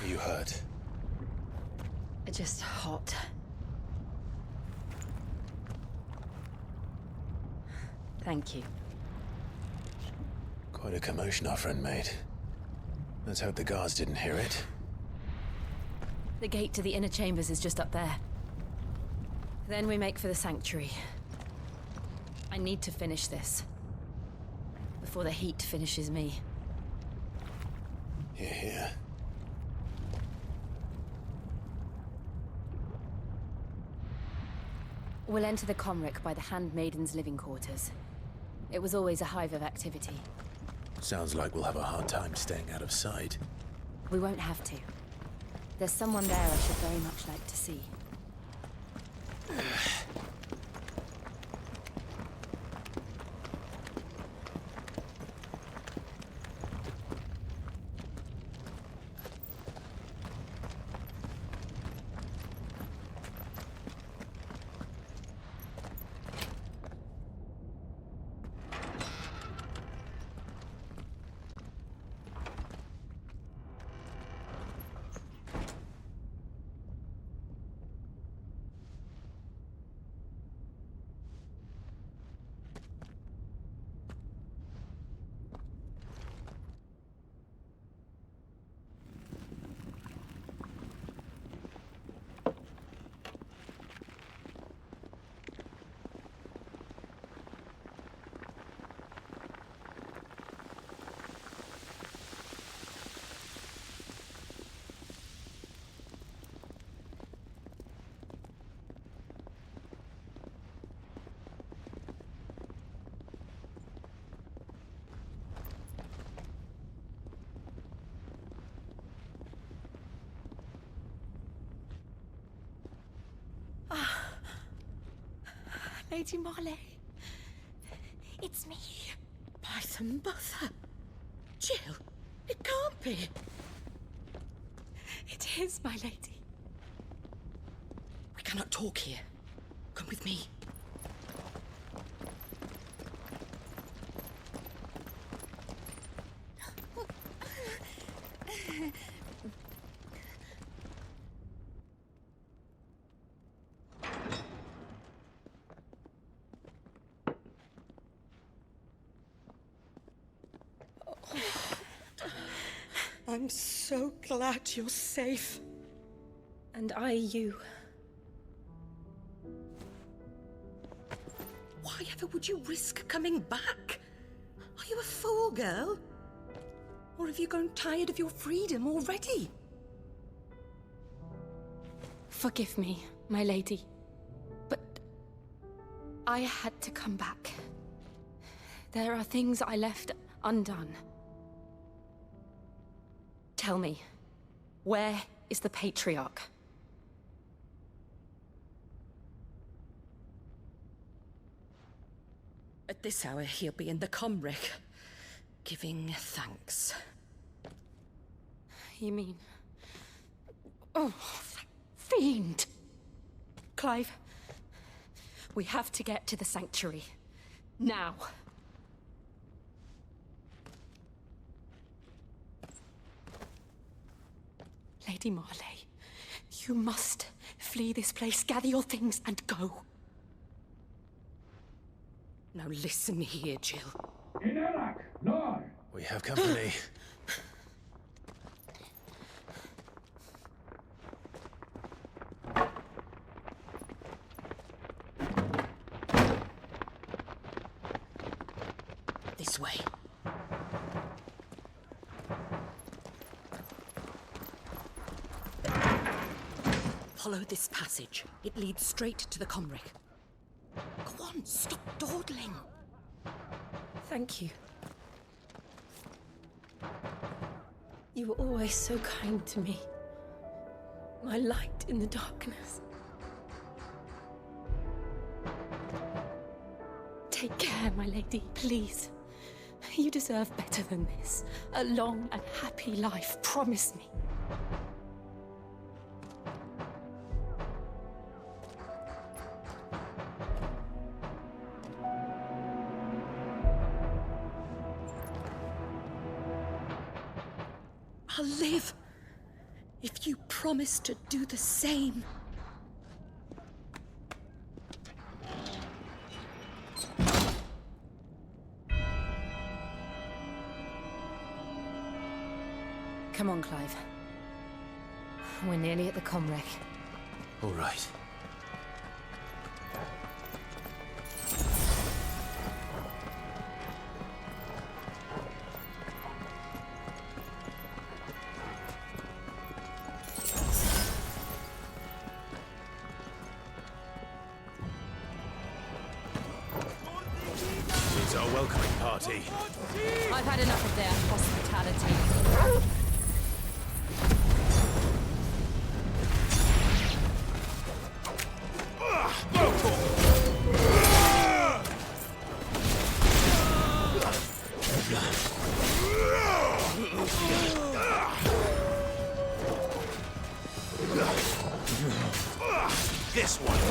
You hurt? Just hot. Thank you. Quite a commotion our friend made. Let's hope the guards didn't hear it. The gate to the inner chambers is just up there. Then we make for the sanctuary. I need to finish this. Before the heat finishes me. Hear, hear. We'll enter the Comric by the Handmaiden's living quarters. It was always a hive of activity. Sounds like we'll have a hard time staying out of sight. We won't have to. There's someone there I should very much like to see. Lady Marley, it's me. By the mother. Jill, it can't be. It is, my lady. We cannot talk here. Come with me. I'm so glad you're safe. And you. Why ever would you risk coming back? Are you a fool, girl? Or have you grown tired of your freedom already? Forgive me, my lady. But I had to come back. There are things I left undone. Tell me, where is the Patriarch? At this hour, he'll be in the Comric, giving thanks. You mean... Oh, that fiend! Clive, we have to get to the sanctuary. Now. Lady Marley, you must flee this place, gather your things, and go. Now listen here, Jill. We have company. This way. Follow this passage. It leads straight to the Comric. Go on, stop dawdling. Thank you. You were always so kind to me. My light in the darkness. Take care, my lady, please. You deserve better than this. A long and happy life, promise me. I'll live if you promise to do the same. Come on, Clive. We're nearly at the Comric. All right. It's our welcoming party. I've had enough of their hospitality. This one.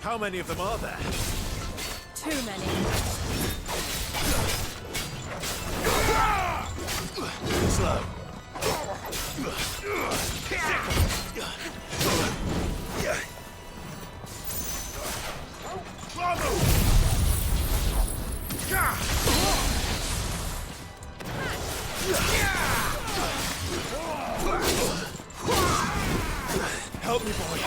How many of them are there? Too many. Slow. Help me, boy.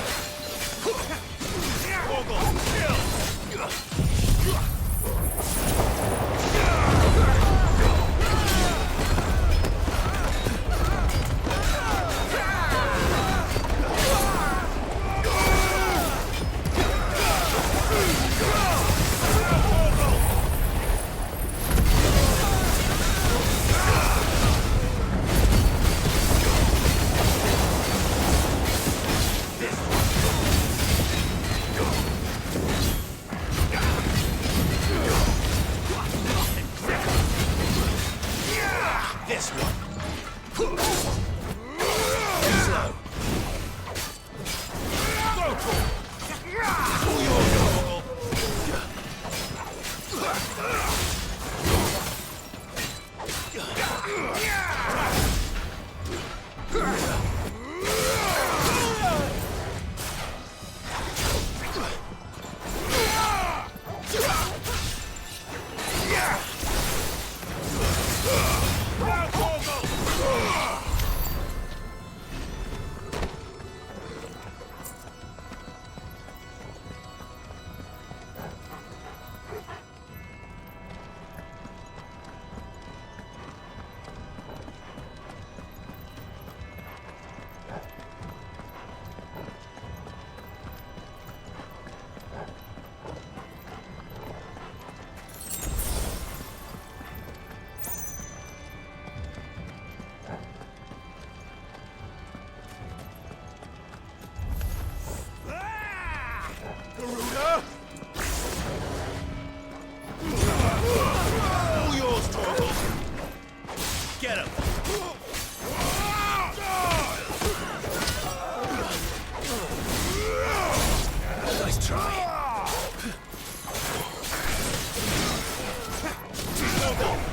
try.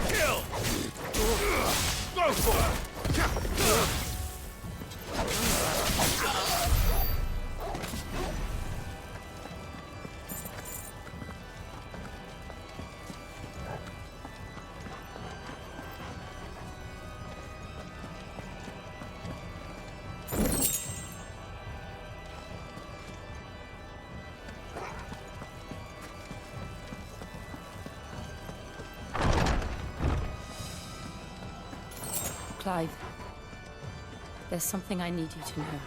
Kill! Go for it! Clive, there's something I need you to know.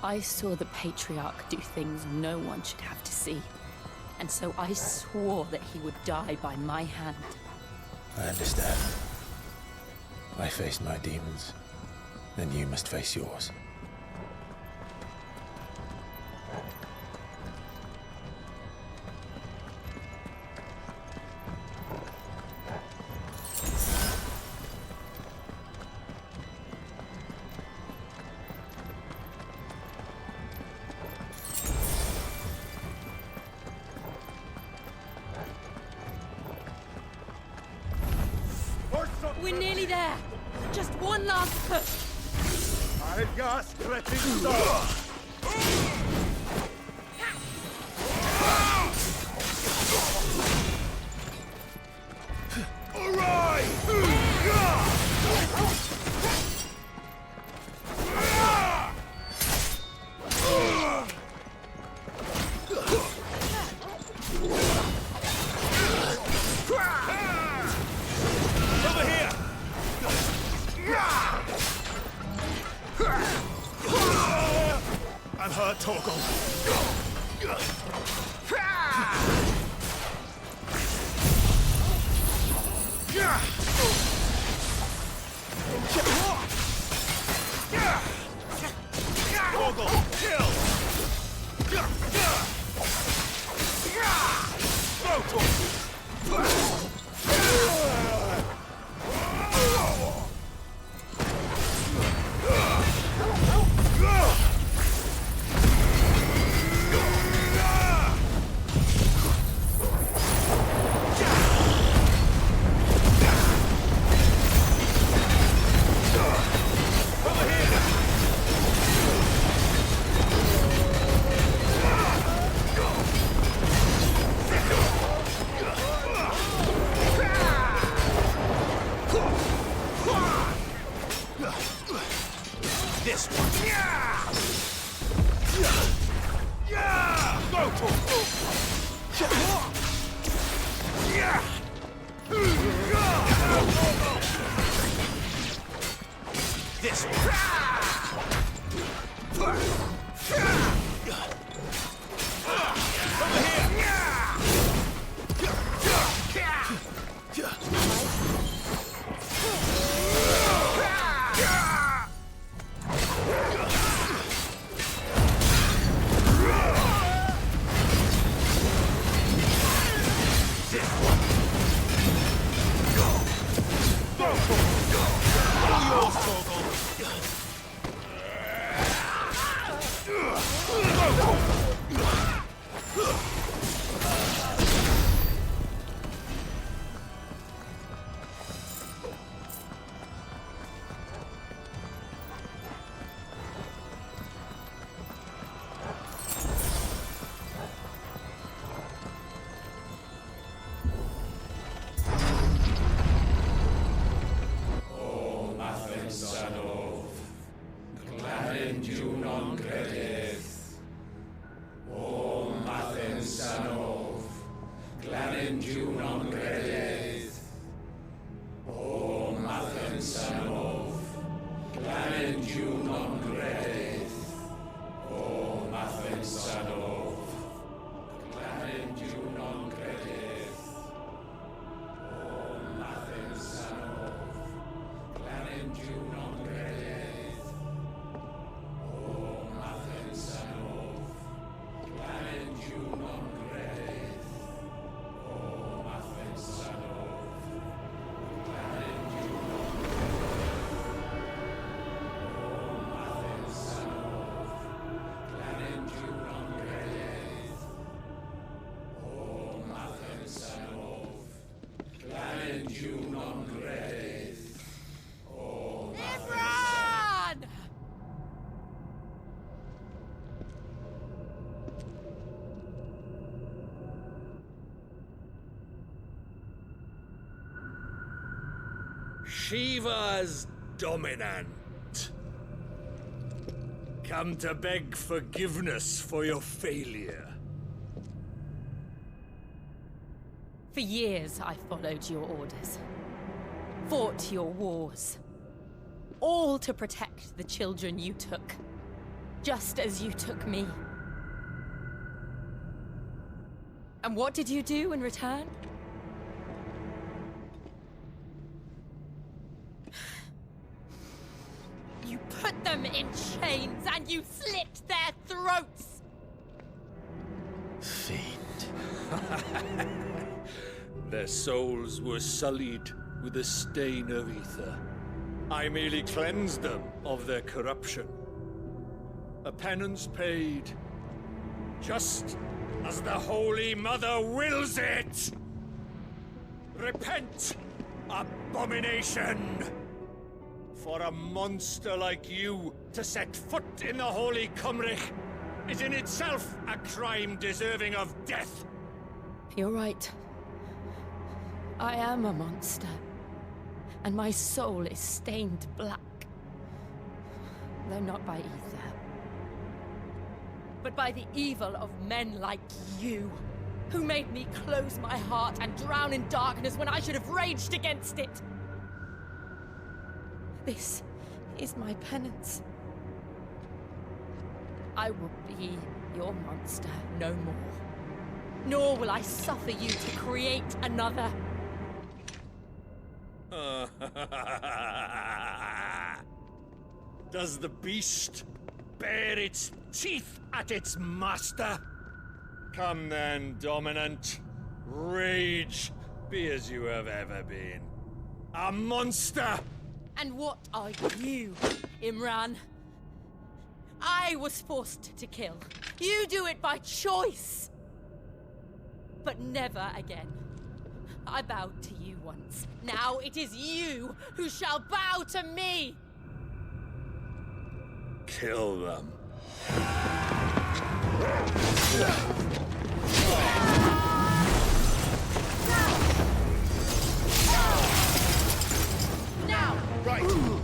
I saw the Patriarch do things no one should have to see, and so I swore that he would die by my hand. I understand. I faced my demons, then you must face yours. We're nearly there. Just one last push. I got stretching stone. I'm hurt, Torgal. Torgal, kill! Go, Torgal! Shiva's dominant. Come to beg forgiveness for your failure. For years, I followed your orders. Fought your wars. All to protect the children you took. Just as you took me. And what did you do in return? You put them in chains and you slit their throats! Fiend. Their souls were sullied with a stain of ether. I merely cleansed them of their corruption. A penance paid, just as the Holy Mother wills it! Repent, abomination! For a monster like you to set foot in the Holy Cymric is in itself a crime deserving of death! You're right. I am a monster. And my soul is stained black. Though not by ether. But by the evil of men like you, who made me close my heart and drown in darkness when I should have raged against it. This is my penance. I will be your monster no more. Nor will I suffer you to create another. Does the beast bare its teeth at its master? Come then, dominant. Rage, be as you have ever been. A monster! And what are you, Imran? I was forced to kill. You do it by choice. But never again. I bowed to you once. Now it is you who shall bow to me! Kill them. Now! Right.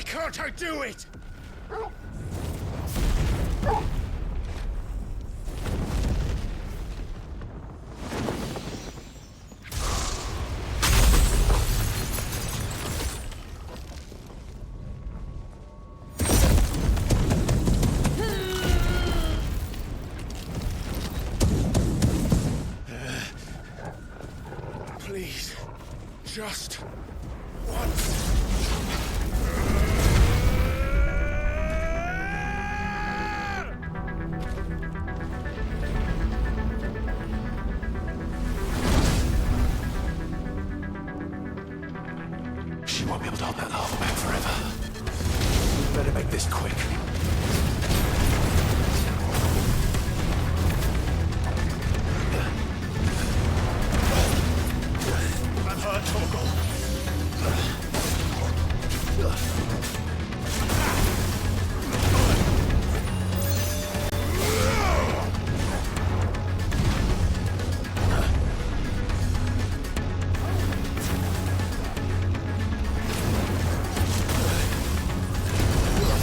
Can't I do it? Please, just once. be able to hold that lava back forever. We better make this quick. I'm hurt, Torgal.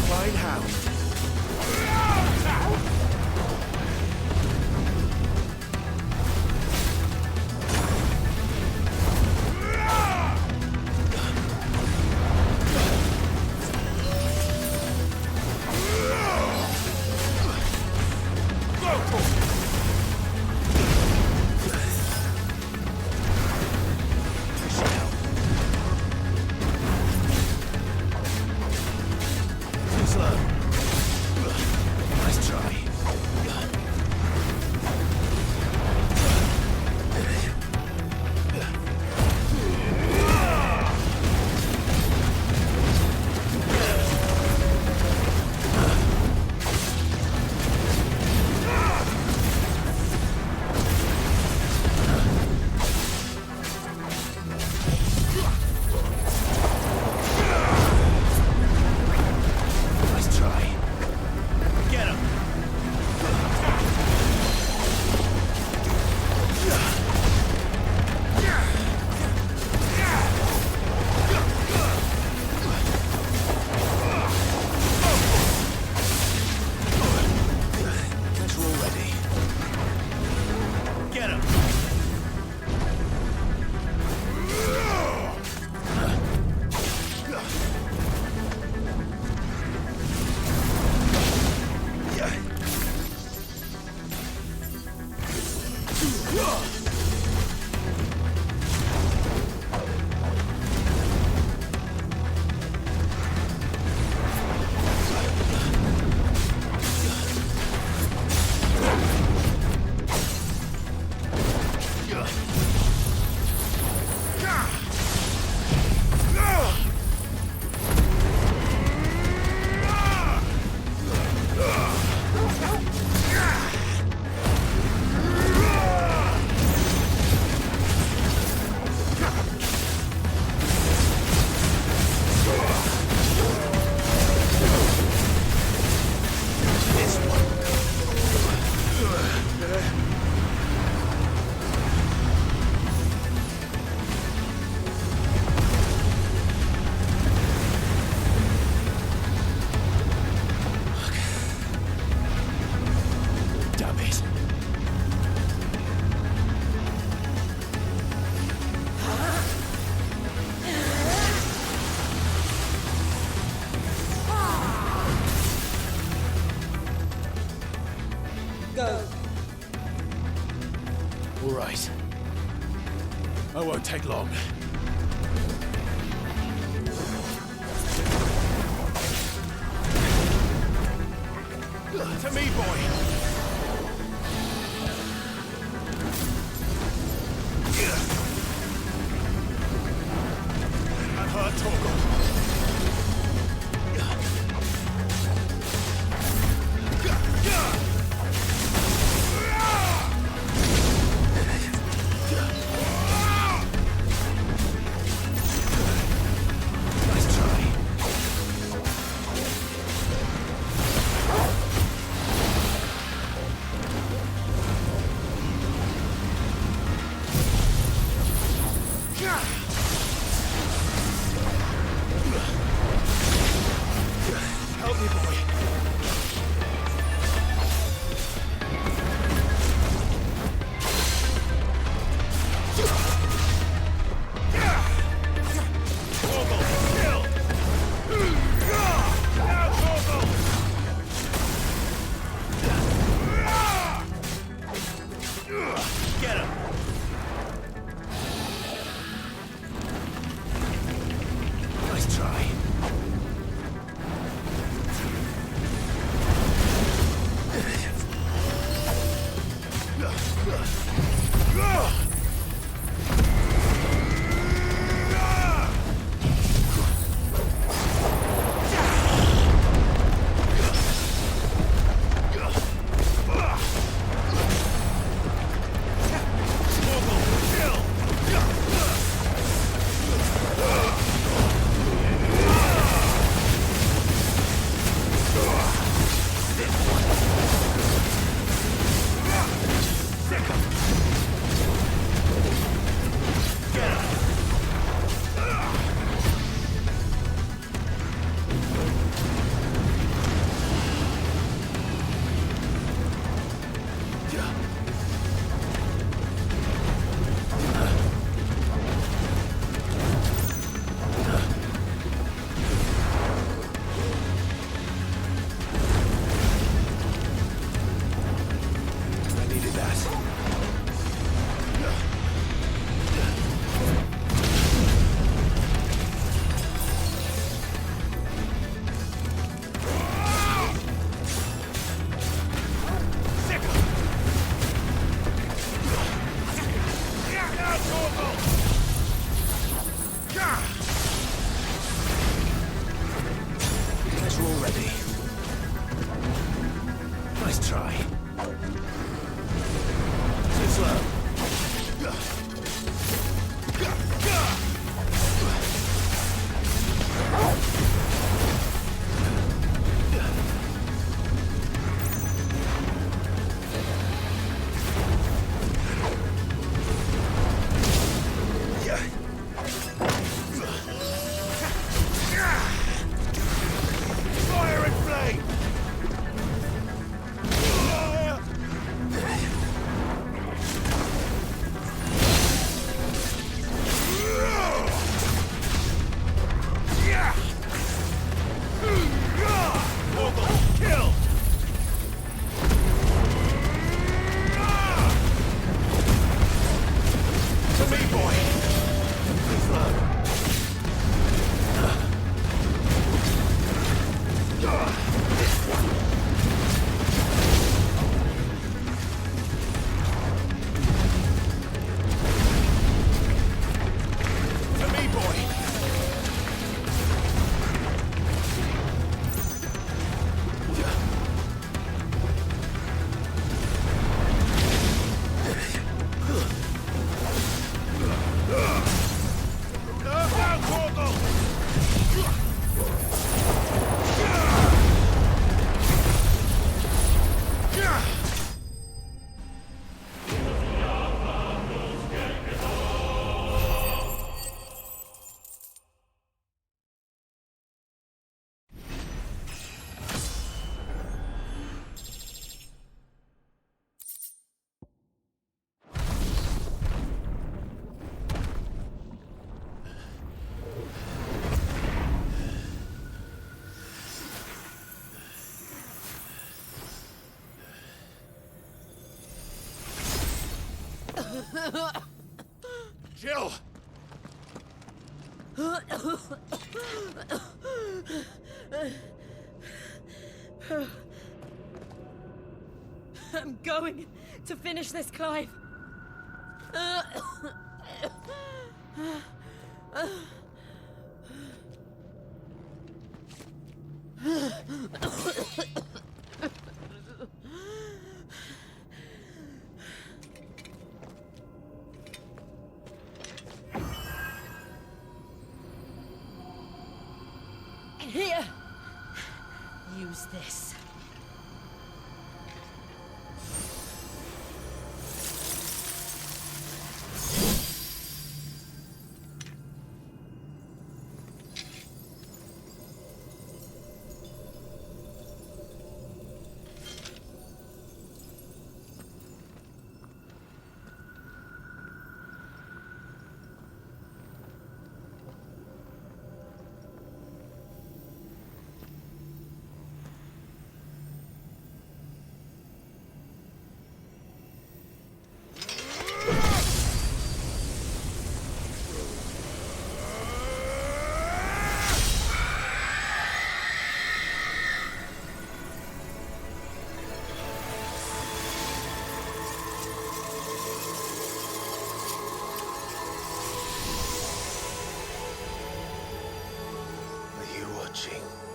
Fine hound. Nice try. Nice try. Get him. Guess we're all ready. Get him. Damn it. Go. All right. I won't take long. To me, boy. I'm hurt, Torgal. Nice try. Help me, boy. Torgal, kill! Now, Torgal! Get him! Nice try. Jill! I'm going to finish this, Clive. Here. Use this.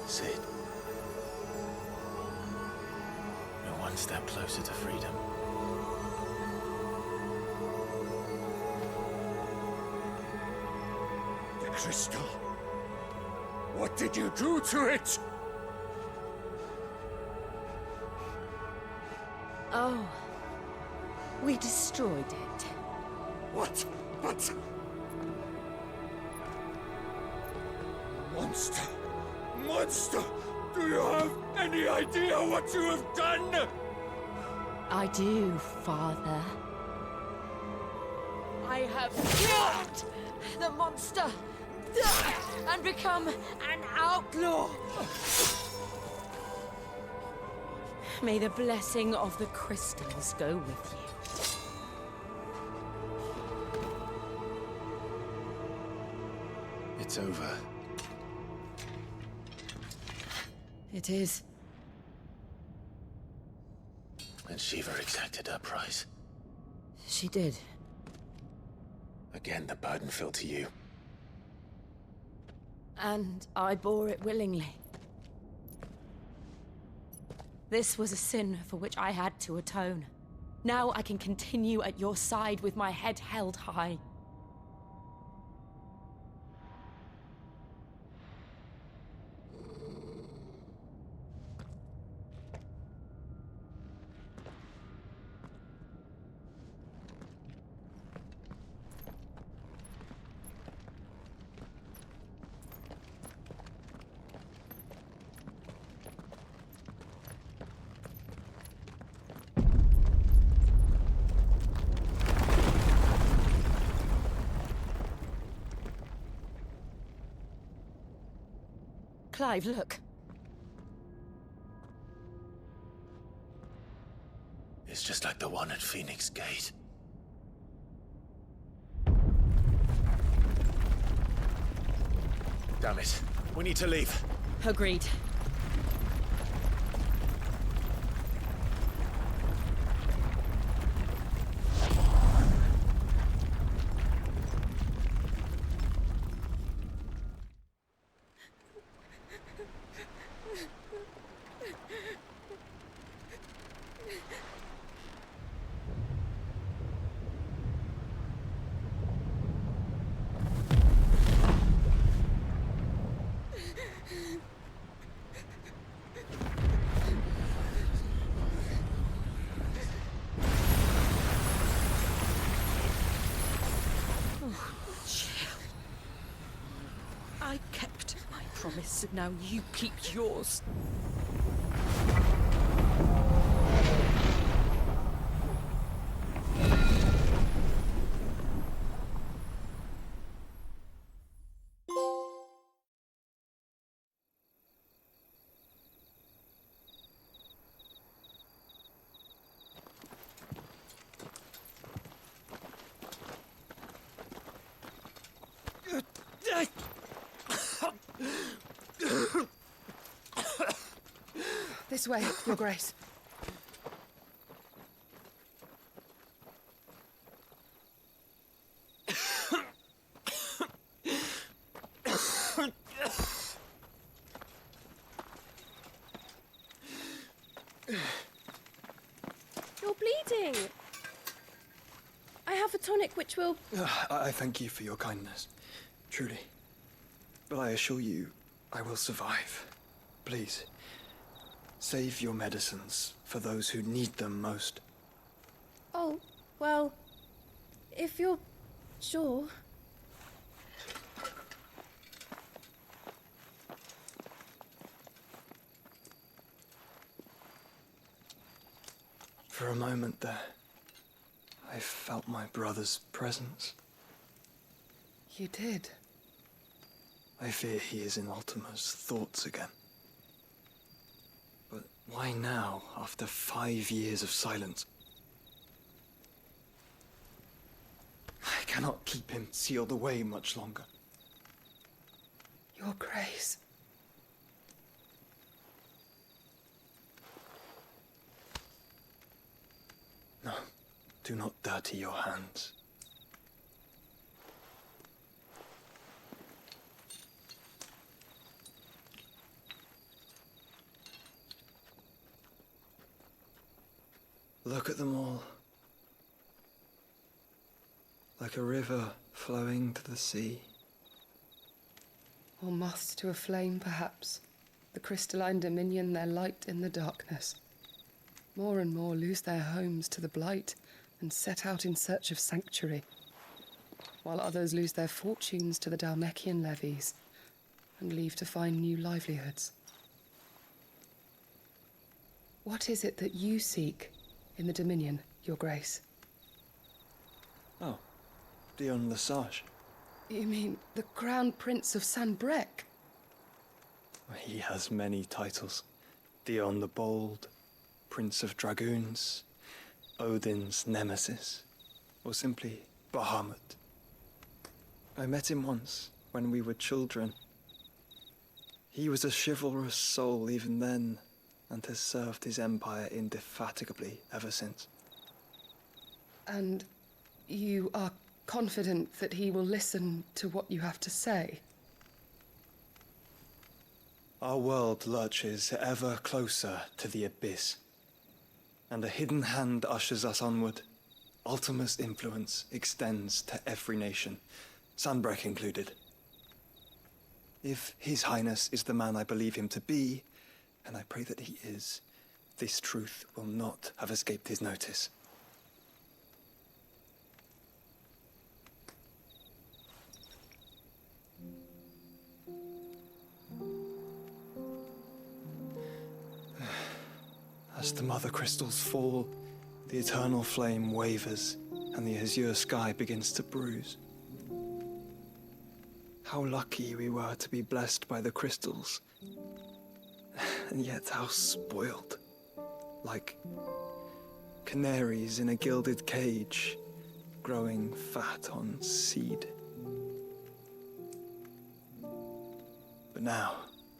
Sid. We're one step closer to freedom. The crystal. What did you do to it? Oh. We destroyed it. What? But... Monster! Monster! Do you have any idea what you have done? I do, Father. I have killed the monster and become an outlaw. May the blessing of the crystals go with you. It's over. It is. And Shiva exacted her price. She did. Again, the burden fell to you. And I bore it willingly. This was a sin for which I had to atone. Now I can continue at your side with my head held high. Clive, look. It's just like the one at Phoenix Gate. Damn it. We need to leave. Agreed. I kept my promise, now you keep yours. This way, Your Grace. You're bleeding. I have a tonic which will... I thank you for your kindness, truly. But I assure you, I will survive. Please, save your medicines for those who need them most. Oh, well, if you're sure... For a moment there, I felt my brother's presence. You did? I fear he is in Ultima's thoughts again. But why now, after 5 years of silence? I cannot keep him sealed away much longer. Your Grace. No, do not dirty your hands. Look at them all. Like a river flowing to the sea. Or moths to a flame, perhaps. The crystalline dominion, their light in the darkness. More and more lose their homes to the blight and set out in search of sanctuary, while others lose their fortunes to the Dalmekian levies and leave to find new livelihoods. What is it that you seek in the Dominion, Your Grace? Oh, Dion Lesage. You mean the Crown Prince of Sanbrec? He has many titles. Dion the Bold, Prince of Dragoons, Odin's Nemesis, or simply Bahamut. I met him once, when we were children. He was a chivalrous soul even then, and has served his empire indefatigably ever since. And you are confident that he will listen to what you have to say? Our world lurches ever closer to the abyss. and a hidden hand ushers us onward. Ultima's influence extends to every nation, Sanbreque included. If His Highness is the man I believe him to be, and I pray that he is, this truth will not have escaped his notice. As the mother crystals fall, the eternal flame wavers, and the azure sky begins to bruise. How lucky we were to be blessed by the crystals, and yet how spoiled. Like canaries in a gilded cage, growing fat on seed. But now,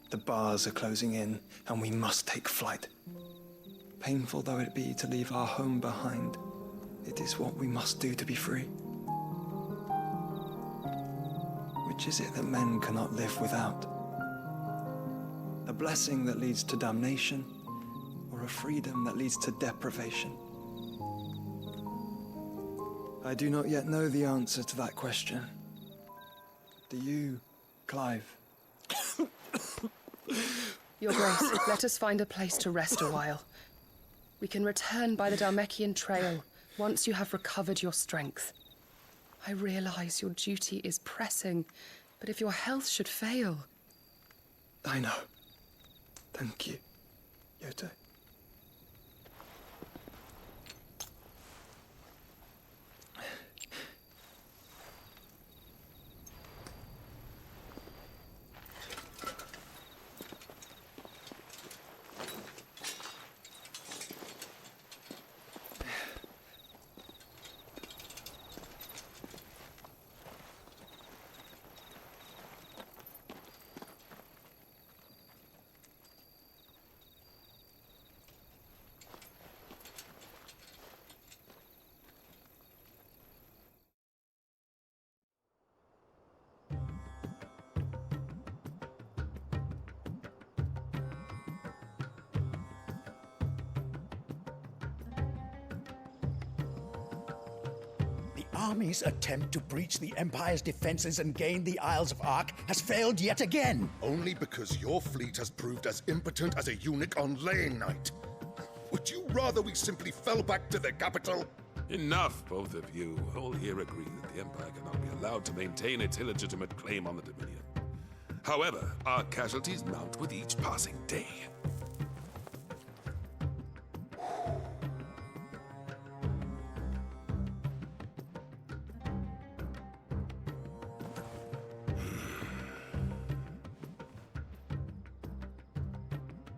the bars are closing in, and we must take flight. Painful though it be to leave our home behind, it is what we must do to be free. Which is it that men cannot live without? A blessing that leads to damnation, or a freedom that leads to deprivation? I do not yet know the answer to that question. Do you, Clive? Your Grace, let us find a place to rest a while. We can return by the Dhalmekian trail once you have recovered your strength. I realize your duty is pressing, but if your health should fail... I know. Thank you, Yote. Army's attempt to breach the Empire's defenses and gain the Isles of Ark has failed yet again. Only because your fleet has proved as impotent as a eunuch on laying night. Would you rather we simply fell back to the capital? Enough, both of you. All here agree that the Empire cannot be allowed to maintain its illegitimate claim on the Dominion. However, our casualties mount with each passing day.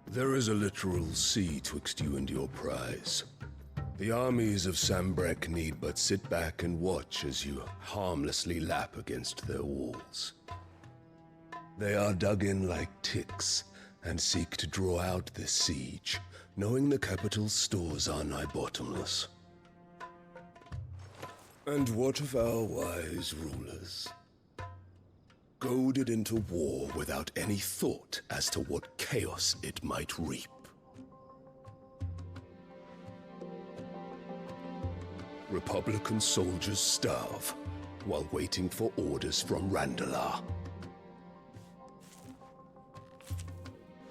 There is a literal sea twixt you and your prize. The armies of Sanbreque need but sit back and watch as you harmlessly lap against their walls. They are dug in like ticks and seek to draw out this siege, knowing the capital's stores are nigh bottomless. And what of our wise rulers? Goaded into war without any thought as to what chaos it might reap. Republican soldiers starve while waiting for orders from Randalar.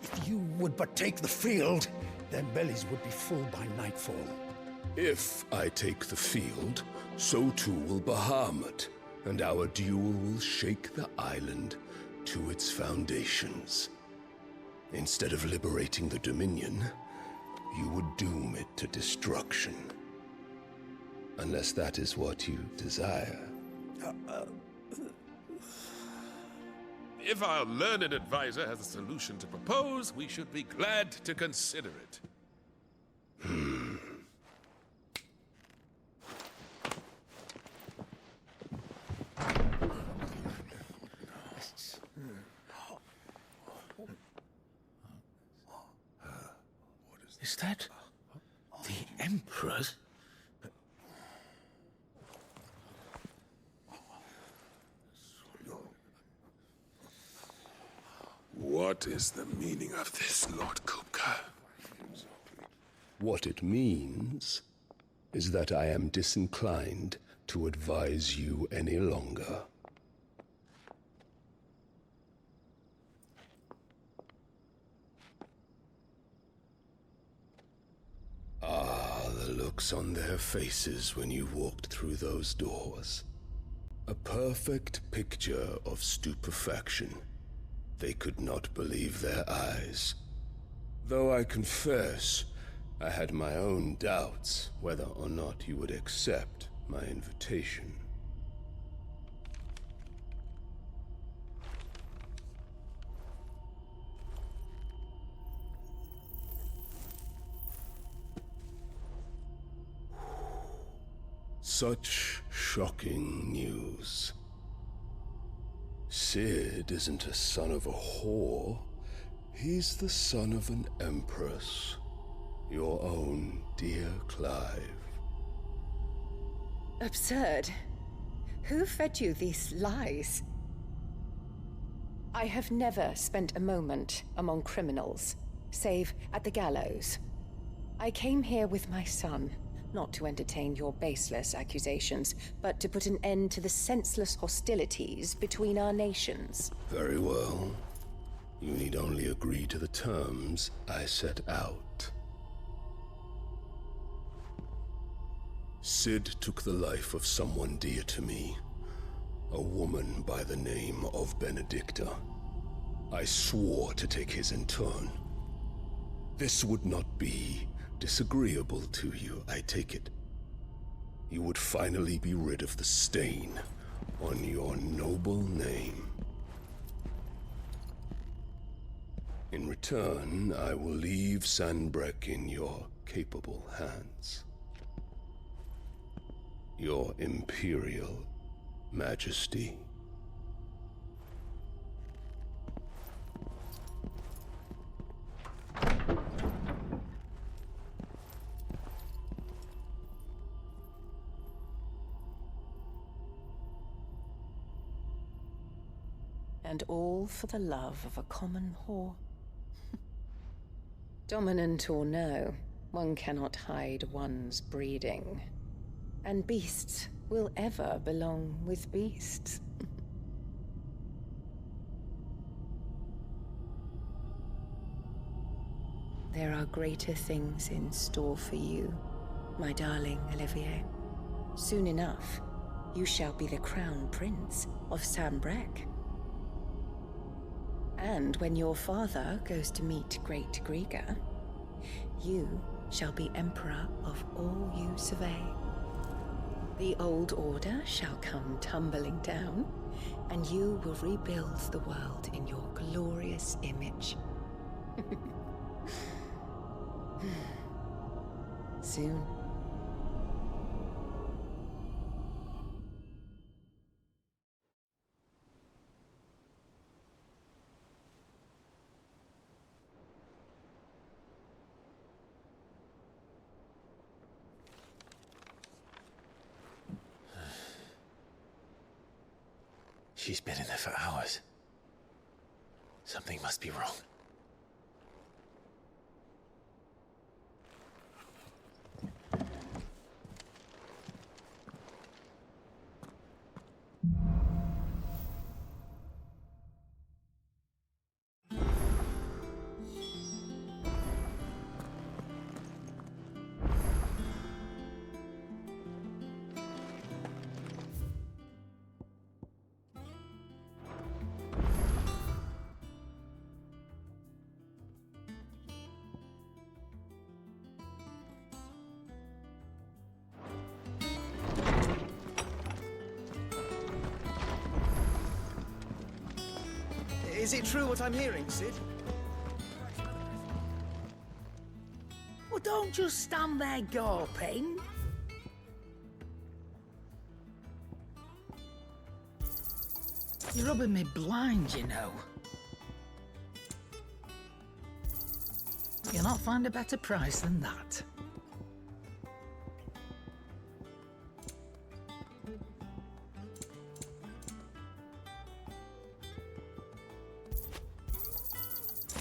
If you would but take the field, their bellies would be full by nightfall. If I take the field, so too will Bahamut, and our duel will shake the island to its foundations. Instead of liberating the Dominion, you would doom it to destruction. Unless that is what you desire. If our learned advisor has a solution to propose, we should be glad to consider it. Is that the Emperor's? What is the meaning of this, Lord Kupka? What it means is that I am disinclined to advise you any longer. Ah, the looks on their faces when you walked through those doors. A perfect picture of stupefaction. They could not believe their eyes. Though I confess, I had my own doubts whether or not you would accept my invitation. Such shocking news. Sid isn't a son of a whore. He's the son of an empress. Your own dear Clive. Absurd. Who fed you these lies? I have never spent a moment among criminals, save at the gallows. I came here with my son, not to entertain your baseless accusations, but to put an end to the senseless hostilities between our nations. Very well. You need only agree to the terms I set out. Sid took the life of someone dear to me, a woman by the name of Benedicta. I swore to take his in turn. This would not be disagreeable to you, I take it. You would finally be rid of the stain on your noble name. In return, I will leave Sanbreque in your capable hands. Your Imperial Majesty. And all for the love of a common whore. Dominant or no, one cannot hide one's breeding. And beasts will ever belong with beasts. There are greater things in store for you, my darling Olivier. Soon enough, you shall be the crown prince of Sanbreque. And when your father goes to meet Great Griga, you shall be emperor of all you survey. The old order shall come tumbling down, and you will rebuild the world in your glorious image. Soon. She's been in there for hours. Something must be wrong. Is it true what I'm hearing, Sid? Well, don't just stand there gawping. You're rubbing me blind, you know. You'll not find a better price than that.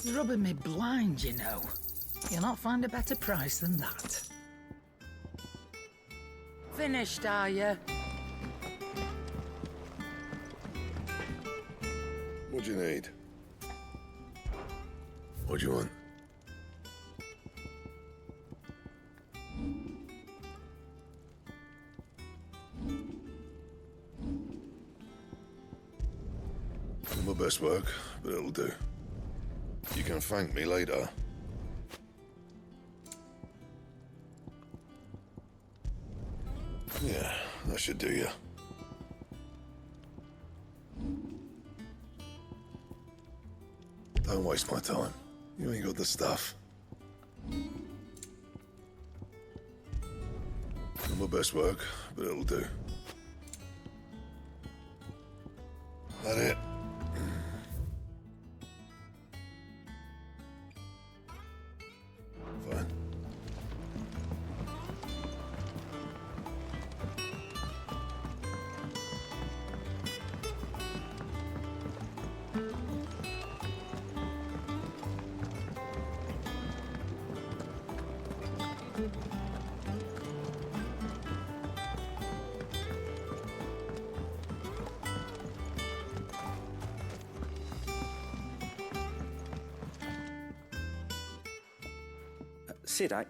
You're rubbing me blind, you know. You'll not find a better price than that. Finished, are you? What do you need? What do you want? My best work, but it'll do. You can thank me later. Yeah, that should do you. Don't waste my time. You ain't got the stuff. Not my best work, but it'll do. That it? Fine. Sid, I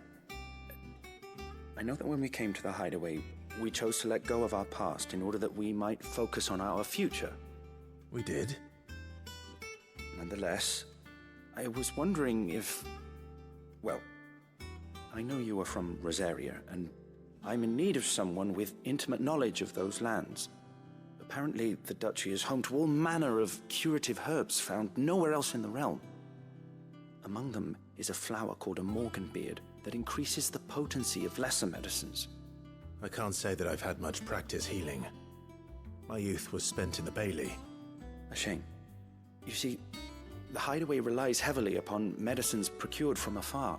know that when we came to the hideaway, we chose to let go of our past in order that we might focus on our future. We did. Nonetheless, I was wondering if... Well, I know you are from Rosaria, and I'm in need of someone with intimate knowledge of those lands. Apparently, the duchy is home to all manner of curative herbs found nowhere else in the realm. Among them is a flower called a morganbeard that increases the potency of lesser medicines. I can't say that I've had much practice healing. My youth was spent in the Bailey. A shame. You see, the hideaway relies heavily upon medicines procured from afar.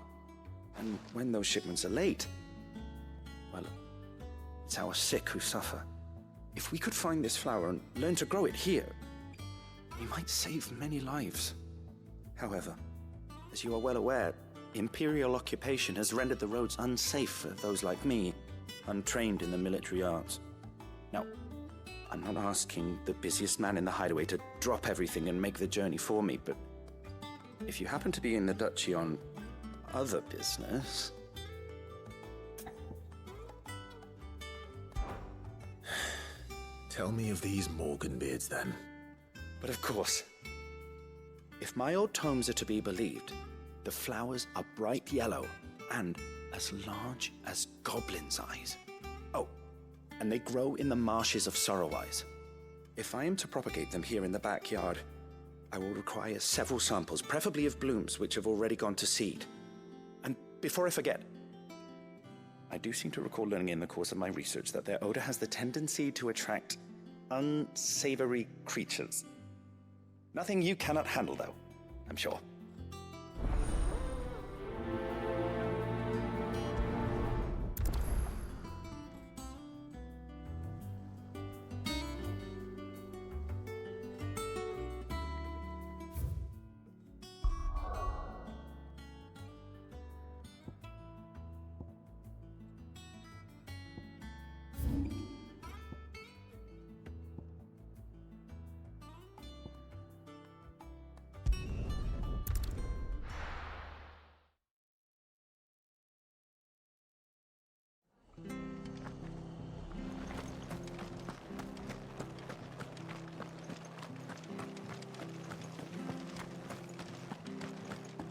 And when those shipments are late, well, it's our sick who suffer. If we could find this flower and learn to grow it here, we might save many lives. However, as you are well aware, Imperial occupation has rendered the roads unsafe for those like me, untrained in the military arts. Now, I'm not asking the busiest man in the hideaway to drop everything and make the journey for me, but if you happen to be in the duchy on other business... Tell me of these morganbeards, then. But of course. If my old tomes are to be believed, the flowers are bright yellow and as large as goblins' eyes. Oh, and they grow in the marshes of Sorrowwise. If I am to propagate them here in the backyard, I will require several samples, preferably of blooms which have already gone to seed. And before I forget, I do seem to recall learning in the course of my research that their odor has the tendency to attract unsavory creatures. Nothing you cannot handle, though, I'm sure.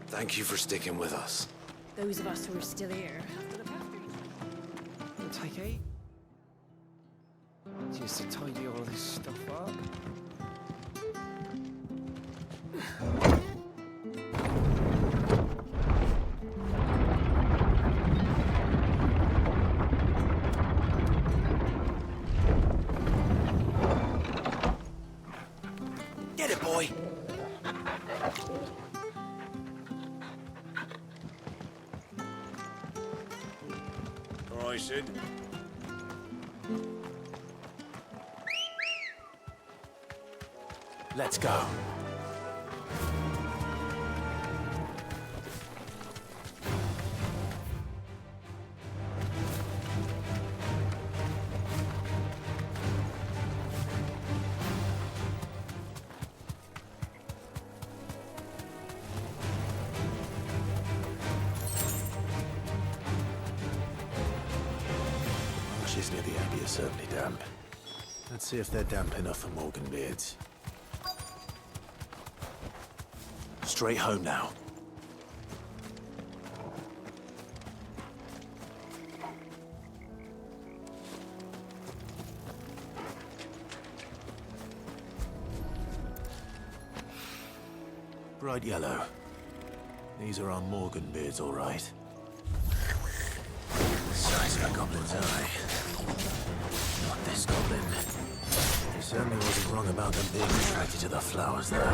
Thank you for sticking with us. Those of us who are still here have to look after each other. It'll take 8 just to tidy all this stuff up. Get it, boy! All right, Sid. Let's go. are certainly damp. Let's see if they're damp enough for Morganbeards. Straight home now. Bright yellow. These are our Morganbeards, all right. Size of a goblin's eye. Not this goblin. He certainly wasn't wrong about them being attracted to the flowers, though.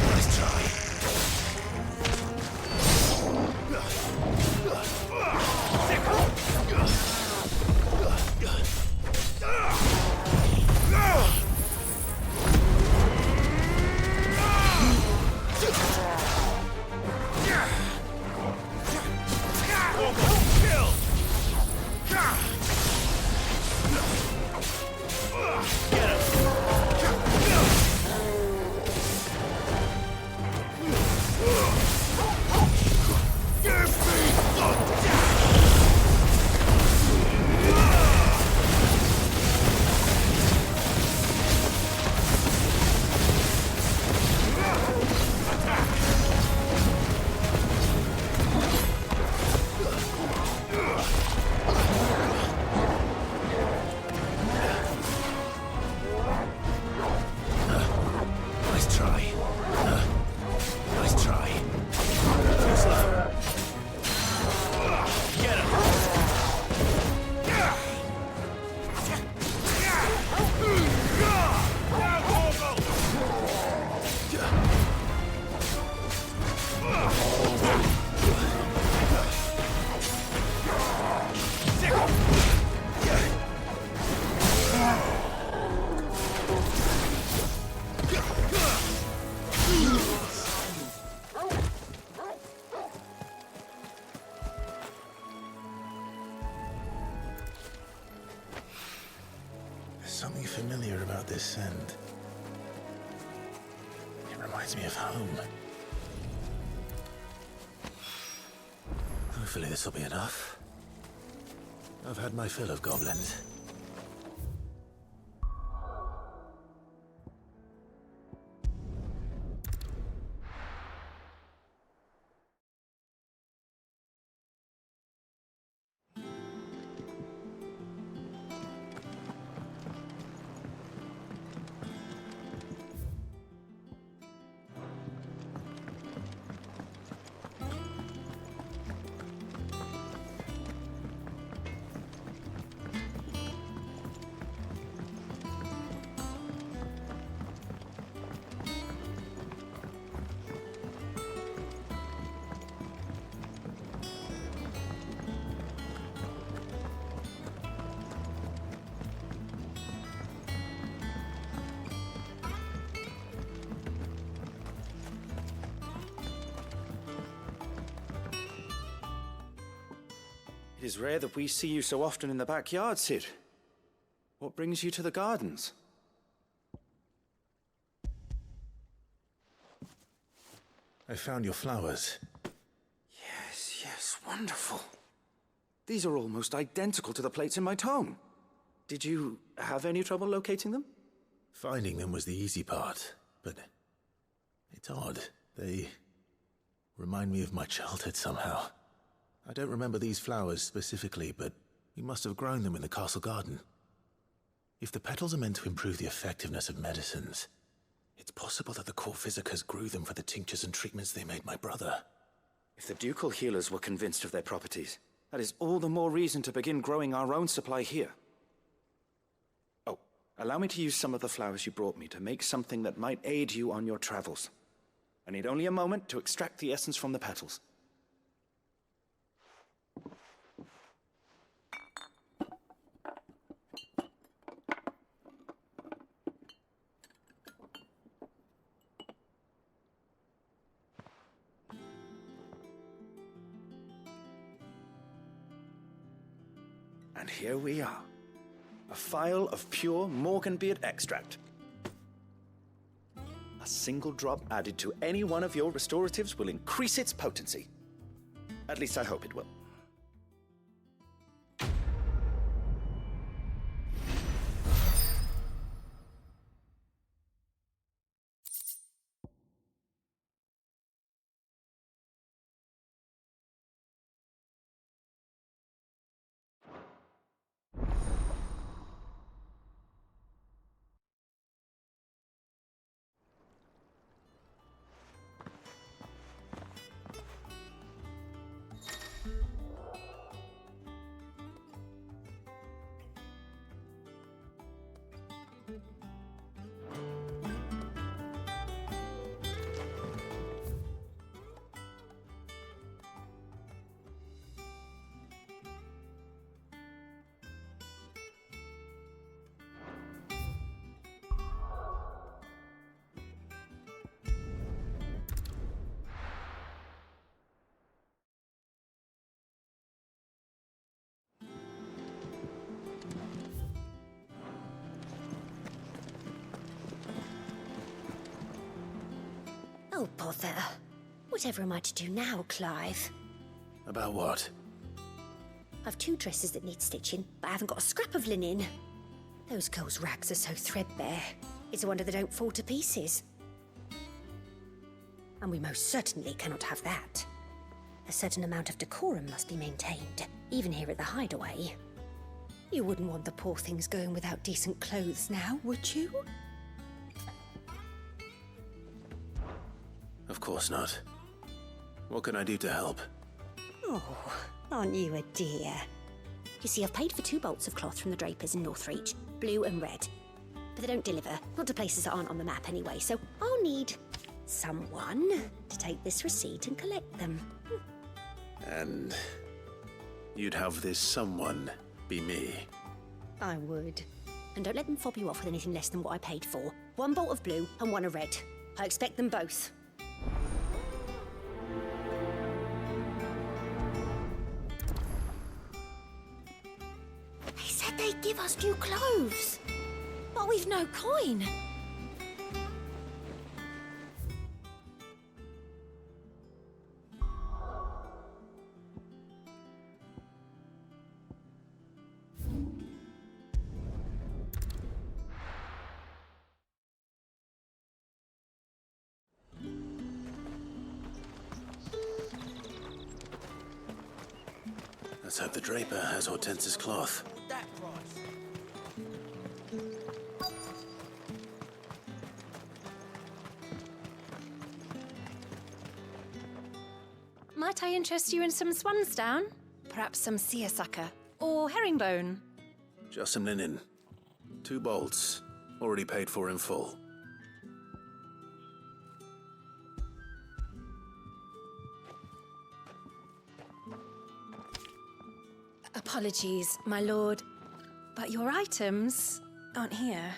Nice try. Something familiar about this scent. It reminds me of home. Hopefully this will be enough. I've had my fill of goblins. It is rare that we see you so often in the backyard, Cid. What brings you to the gardens? I found your flowers. Yes, wonderful. These are almost identical to the plates in my tome. Did you have any trouble locating them? Finding them was the easy part, but it's odd. They remind me of my childhood somehow. I don't remember these flowers specifically, but we must have grown them in the castle garden. If the petals are meant to improve the effectiveness of medicines, it's possible that the court physicers grew them for the tinctures and treatments they made my brother. If the ducal healers were convinced of their properties, that is all the more reason to begin growing our own supply here. Oh, allow me to use some of the flowers you brought me to make something that might aid you on your travels. I need only a moment to extract the essence from the petals. And here we are. A phial of pure Morganbeard extract. single drop added to any one of your restoratives will increase its potency. At least I hope it will. Oh, bother. Whatever am I to do now, Clive? About what? I've 2 dresses that need stitching, but I haven't got a scrap of linen. Those girls' rags are so threadbare. It's a wonder they don't fall to pieces. And we most certainly cannot have that. A certain amount of decorum must be maintained, even here at the Hideaway. You wouldn't want the poor things going without decent clothes now, would you? Of course not. What can I do to help? Oh, aren't you a dear? You see, I've paid for 2 bolts of cloth from the drapers in Northreach, blue and red. But they don't deliver, not to places that aren't on the map anyway, so I'll need someone to take this receipt and collect them. And you'd have this someone be me? I would. And don't let them fob you off with anything less than what I paid for. 1 bolt of blue and 1 of red. I expect them both. They said they'd give us new clothes, but we've no coin. Let's hope the draper has Hortense's cloth. That price. Might I interest you in some swansdown? Perhaps some seersucker or herringbone? Just some linen. 2 bolts. Already paid for in full. Apologies, my lord, but your items aren't here.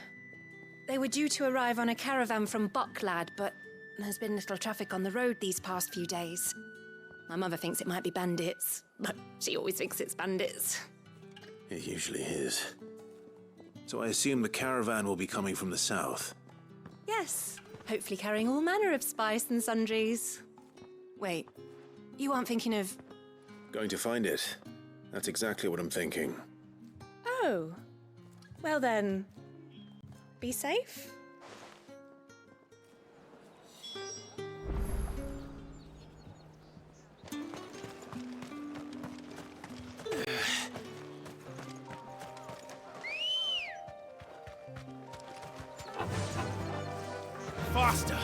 They were due to arrive on a caravan from Bucklad, but there's been little traffic on the road these past few days. My mother thinks it might be bandits, but she always thinks it's bandits. It usually is. So I assume the caravan will be coming from the south. Yes, hopefully carrying all manner of spice and sundries. Wait, you aren't thinking of... Going to find it. That's exactly what I'm thinking. Oh, well then, be safe. Faster!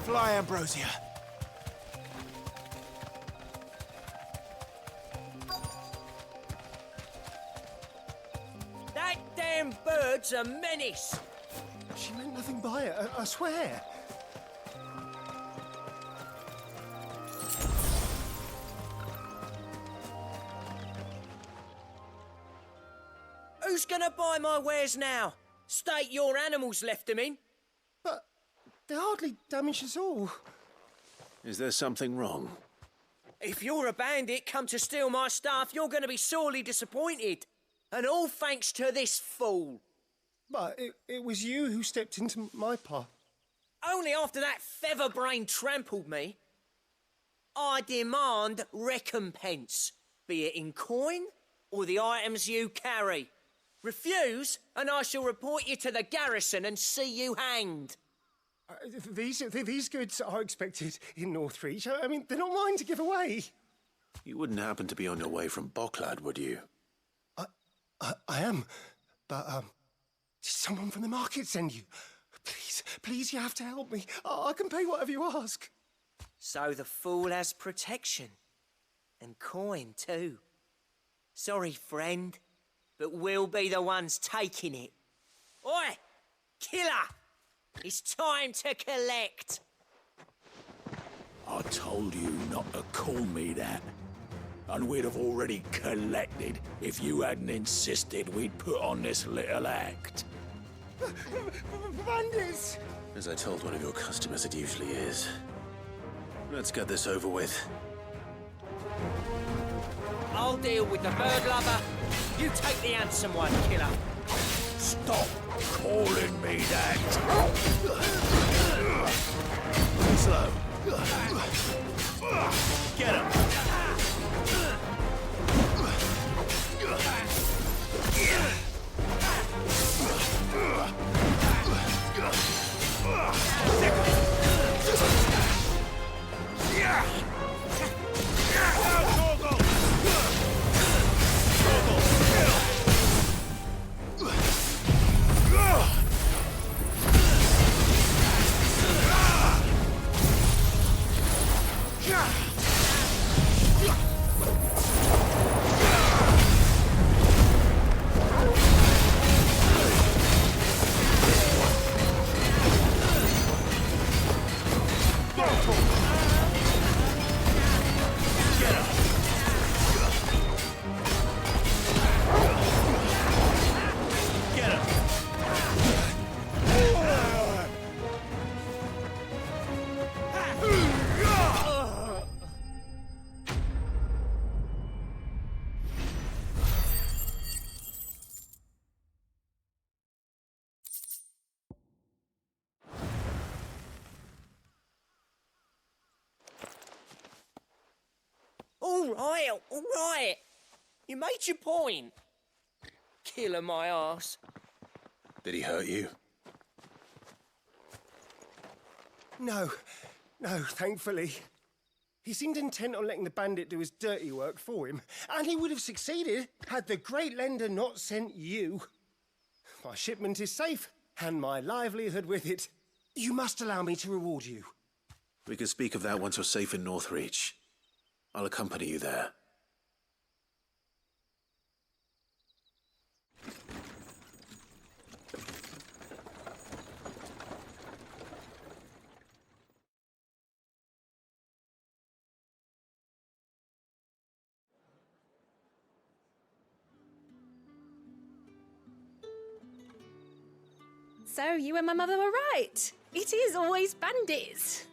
Fly, Ambrosia. That damn bird's a menace. She meant nothing by it, I swear. Who's gonna buy my wares now? State your animals left them in. But they hardly damage us all. Is there something wrong? If you're a bandit come to steal my stuff, you're gonna be sorely disappointed. And all thanks to this fool. But it was you who stepped into my path. Only after that feather-brain trampled me. I demand recompense, be it in coin or the items you carry. Refuse, and I shall report you to the garrison and see you hanged. These goods are expected in Northreach. I mean, they're not mine to give away. You wouldn't happen to be on your way from Bocklad, would you? I am, but did someone from the market send you? Please, you have to help me. I can pay whatever you ask. So the fool has protection. And coin, too. Sorry, friend, but we'll be the ones taking it. Oi! Killer! It's time to collect! I told you not to call me that. And we'd have already collected if you hadn't insisted we'd put on this little act. Bandits! As I told one of your customers, it usually is. Let's get this over with. I'll deal with the bird lover. You take the handsome one, killer. Stop calling me that! Slow. Get him! All right. You made your point. Killer my ass. Did he hurt you? No, thankfully. He seemed intent on letting the bandit do his dirty work for him, and he would have succeeded had the Great Lender not sent you. My shipment is safe, and my livelihood with it. You must allow me to reward you. We can speak of that once you're safe in Northreach. I'll accompany you there. So you and my mother were right. It is always bandits.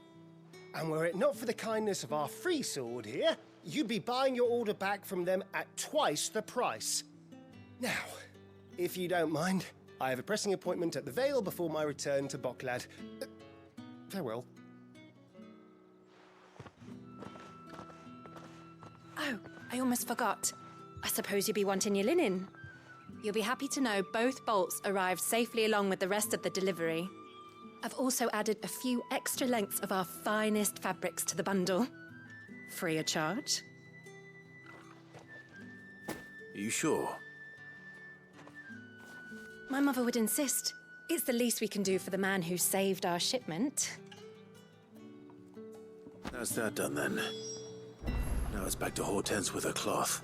And were it not for the kindness of our free sword here, you'd be buying your order back from them at twice the price. Now, if you don't mind, I have a pressing appointment at the Vale before my return to Bocklad. Farewell. Oh, I almost forgot. I suppose you'll be wanting your linen. You'll be happy to know both bolts arrived safely along with the rest of the delivery. I've also added a few extra lengths of our finest fabrics to the bundle. Free of charge. Are you sure? My mother would insist. It's the least we can do for the man who saved our shipment. That's that done then. Now it's back to Hortense with her cloth.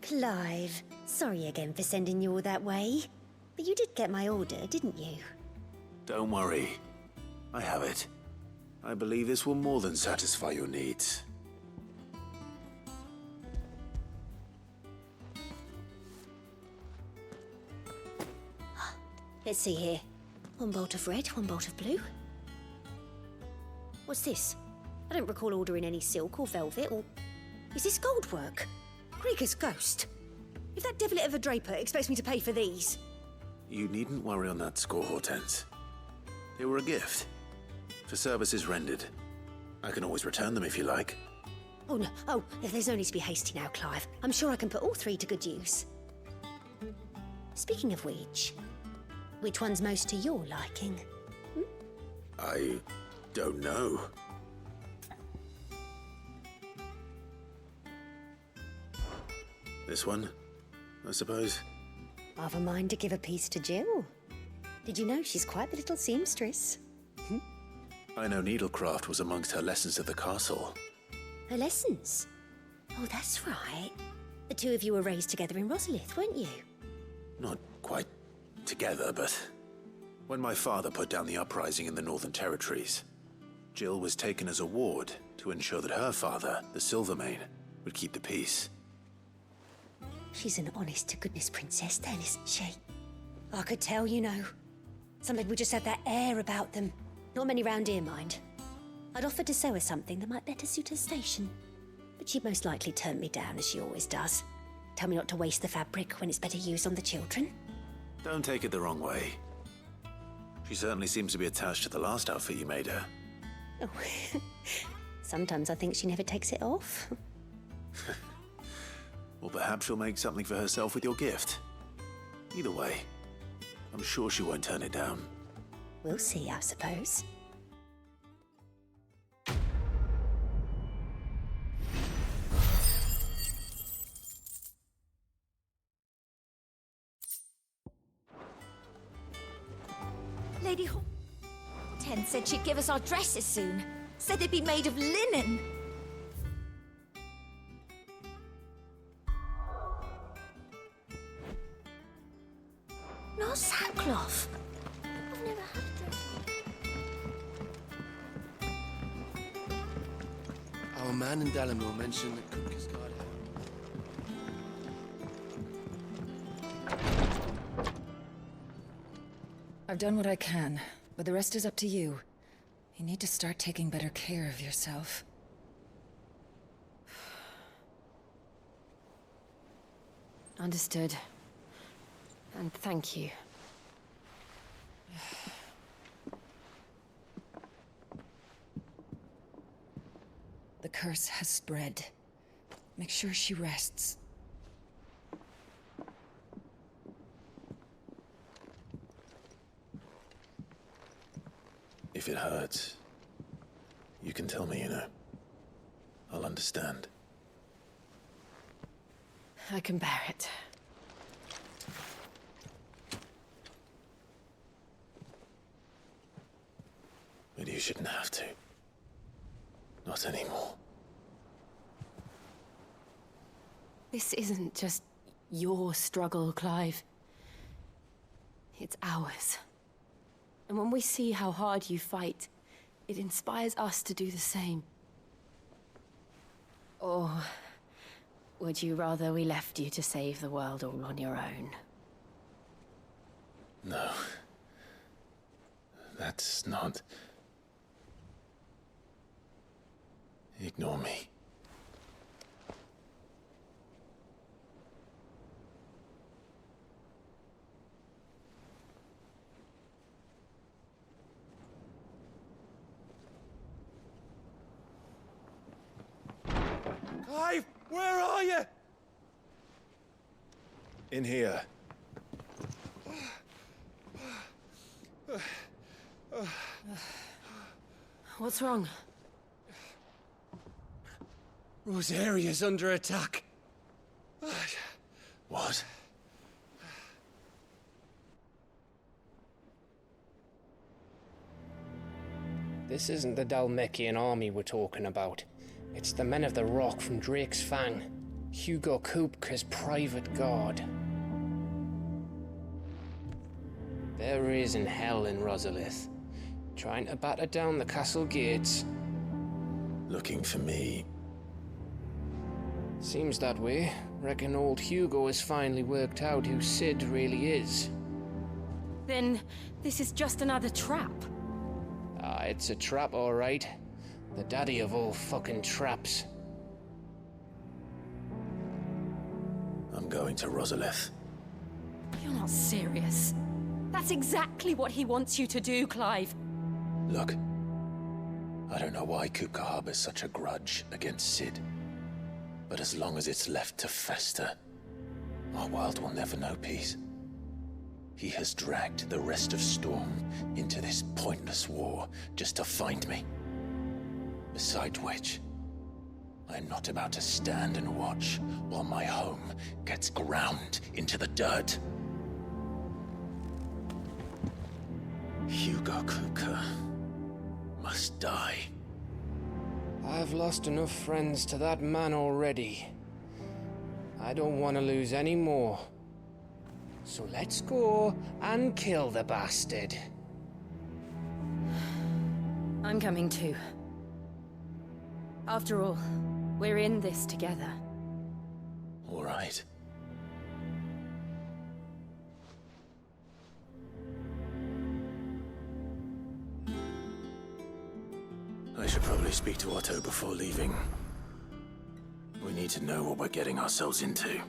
Clive, sorry again for sending you all that way. But you did get my order, didn't you? Don't worry. I have it. I believe this will more than satisfy your needs. Let's see here. One bolt of red, one bolt of blue. What's this? I don't recall ordering any silk or velvet or... Is this gold work? Krieger's ghost. If that devilit of a draper expects me to pay for these... You needn't worry on that score, Hortense. They were a gift. For services rendered. I can always return them if you like. Oh, no. Oh, there's no need to be hasty now, Clive. I'm sure I can put all three to good use. Speaking of which one's most to your liking? I don't know. This one, I suppose. I've a mind to give a piece to Jill. Did you know she's quite the little seamstress? I know needlecraft was amongst her lessons at the castle. Her lessons? Oh, that's right. The two of you were raised together in Rosalith, weren't you? Not quite together, but when my father put down the uprising in the Northern Territories, Jill was taken as a ward to ensure that her father, the Silvermane, would keep the peace. She's an honest-to-goodness princess then, isn't she? I could tell, you know. Some people just have that air about them. Not many round here, mind. I'd offered to sew her something that might better suit her station. But she'd most likely turn me down, as she always does. Tell me not to waste the fabric when it's better used on the children. Don't take it the wrong way. She certainly seems to be attached to the last outfit you made her. Oh, sometimes I think she never takes it off. Or perhaps she'll make something for herself with your gift. Either way, I'm sure she won't turn it down. We'll see, I suppose. Lady Hortense said she'd give us our dresses soon. Said they'd be made of linen. Not sackcloth. I've never had a dress like. Our man in Dalamore mentioned that Cook is guarded. I've done what I can, but the rest is up to you. You need to start taking better care of yourself. Understood. And thank you. The curse has spread. Make sure she rests. If it hurts, you can tell me, you know. I'll understand. I can bear it. But you shouldn't have to. Not anymore. This isn't just your struggle, Clive. It's ours. And when we see how hard you fight, it inspires us to do the same. Or would you rather we left you to save the world all on your own? No. That's not... Ignore me. Clive, where are you? In here. What's wrong? Rosaria's under attack. What? This isn't the Dalmekian army we're talking about. It's the men of the Rock from Drake's Fang. Hugo Kupka's private guard. There is in hell in Rosalith, trying to batter down the castle gates. Looking for me. Seems that way. Reckon old Hugo has finally worked out who Sid really is. Then this is just another trap. Ah, it's a trap, all right. The daddy of all fucking traps. I'm going to Rosalith. You're not serious. That's exactly what he wants you to do, Clive. Look, I don't know why Kupka harbors such a grudge against Sid. But as long as it's left to fester, our world will never know peace. He has dragged the rest of Storm into this pointless war just to find me. Besides which, I'm not about to stand and watch while my home gets ground into the dirt. Hugo Kupka must die. I've lost enough friends to that man already. I don't want to lose any more. So let's go and kill the bastard. I'm coming too. After all, we're in this together. All right. I should probably speak to Otto before leaving. We need to know what we're getting ourselves into.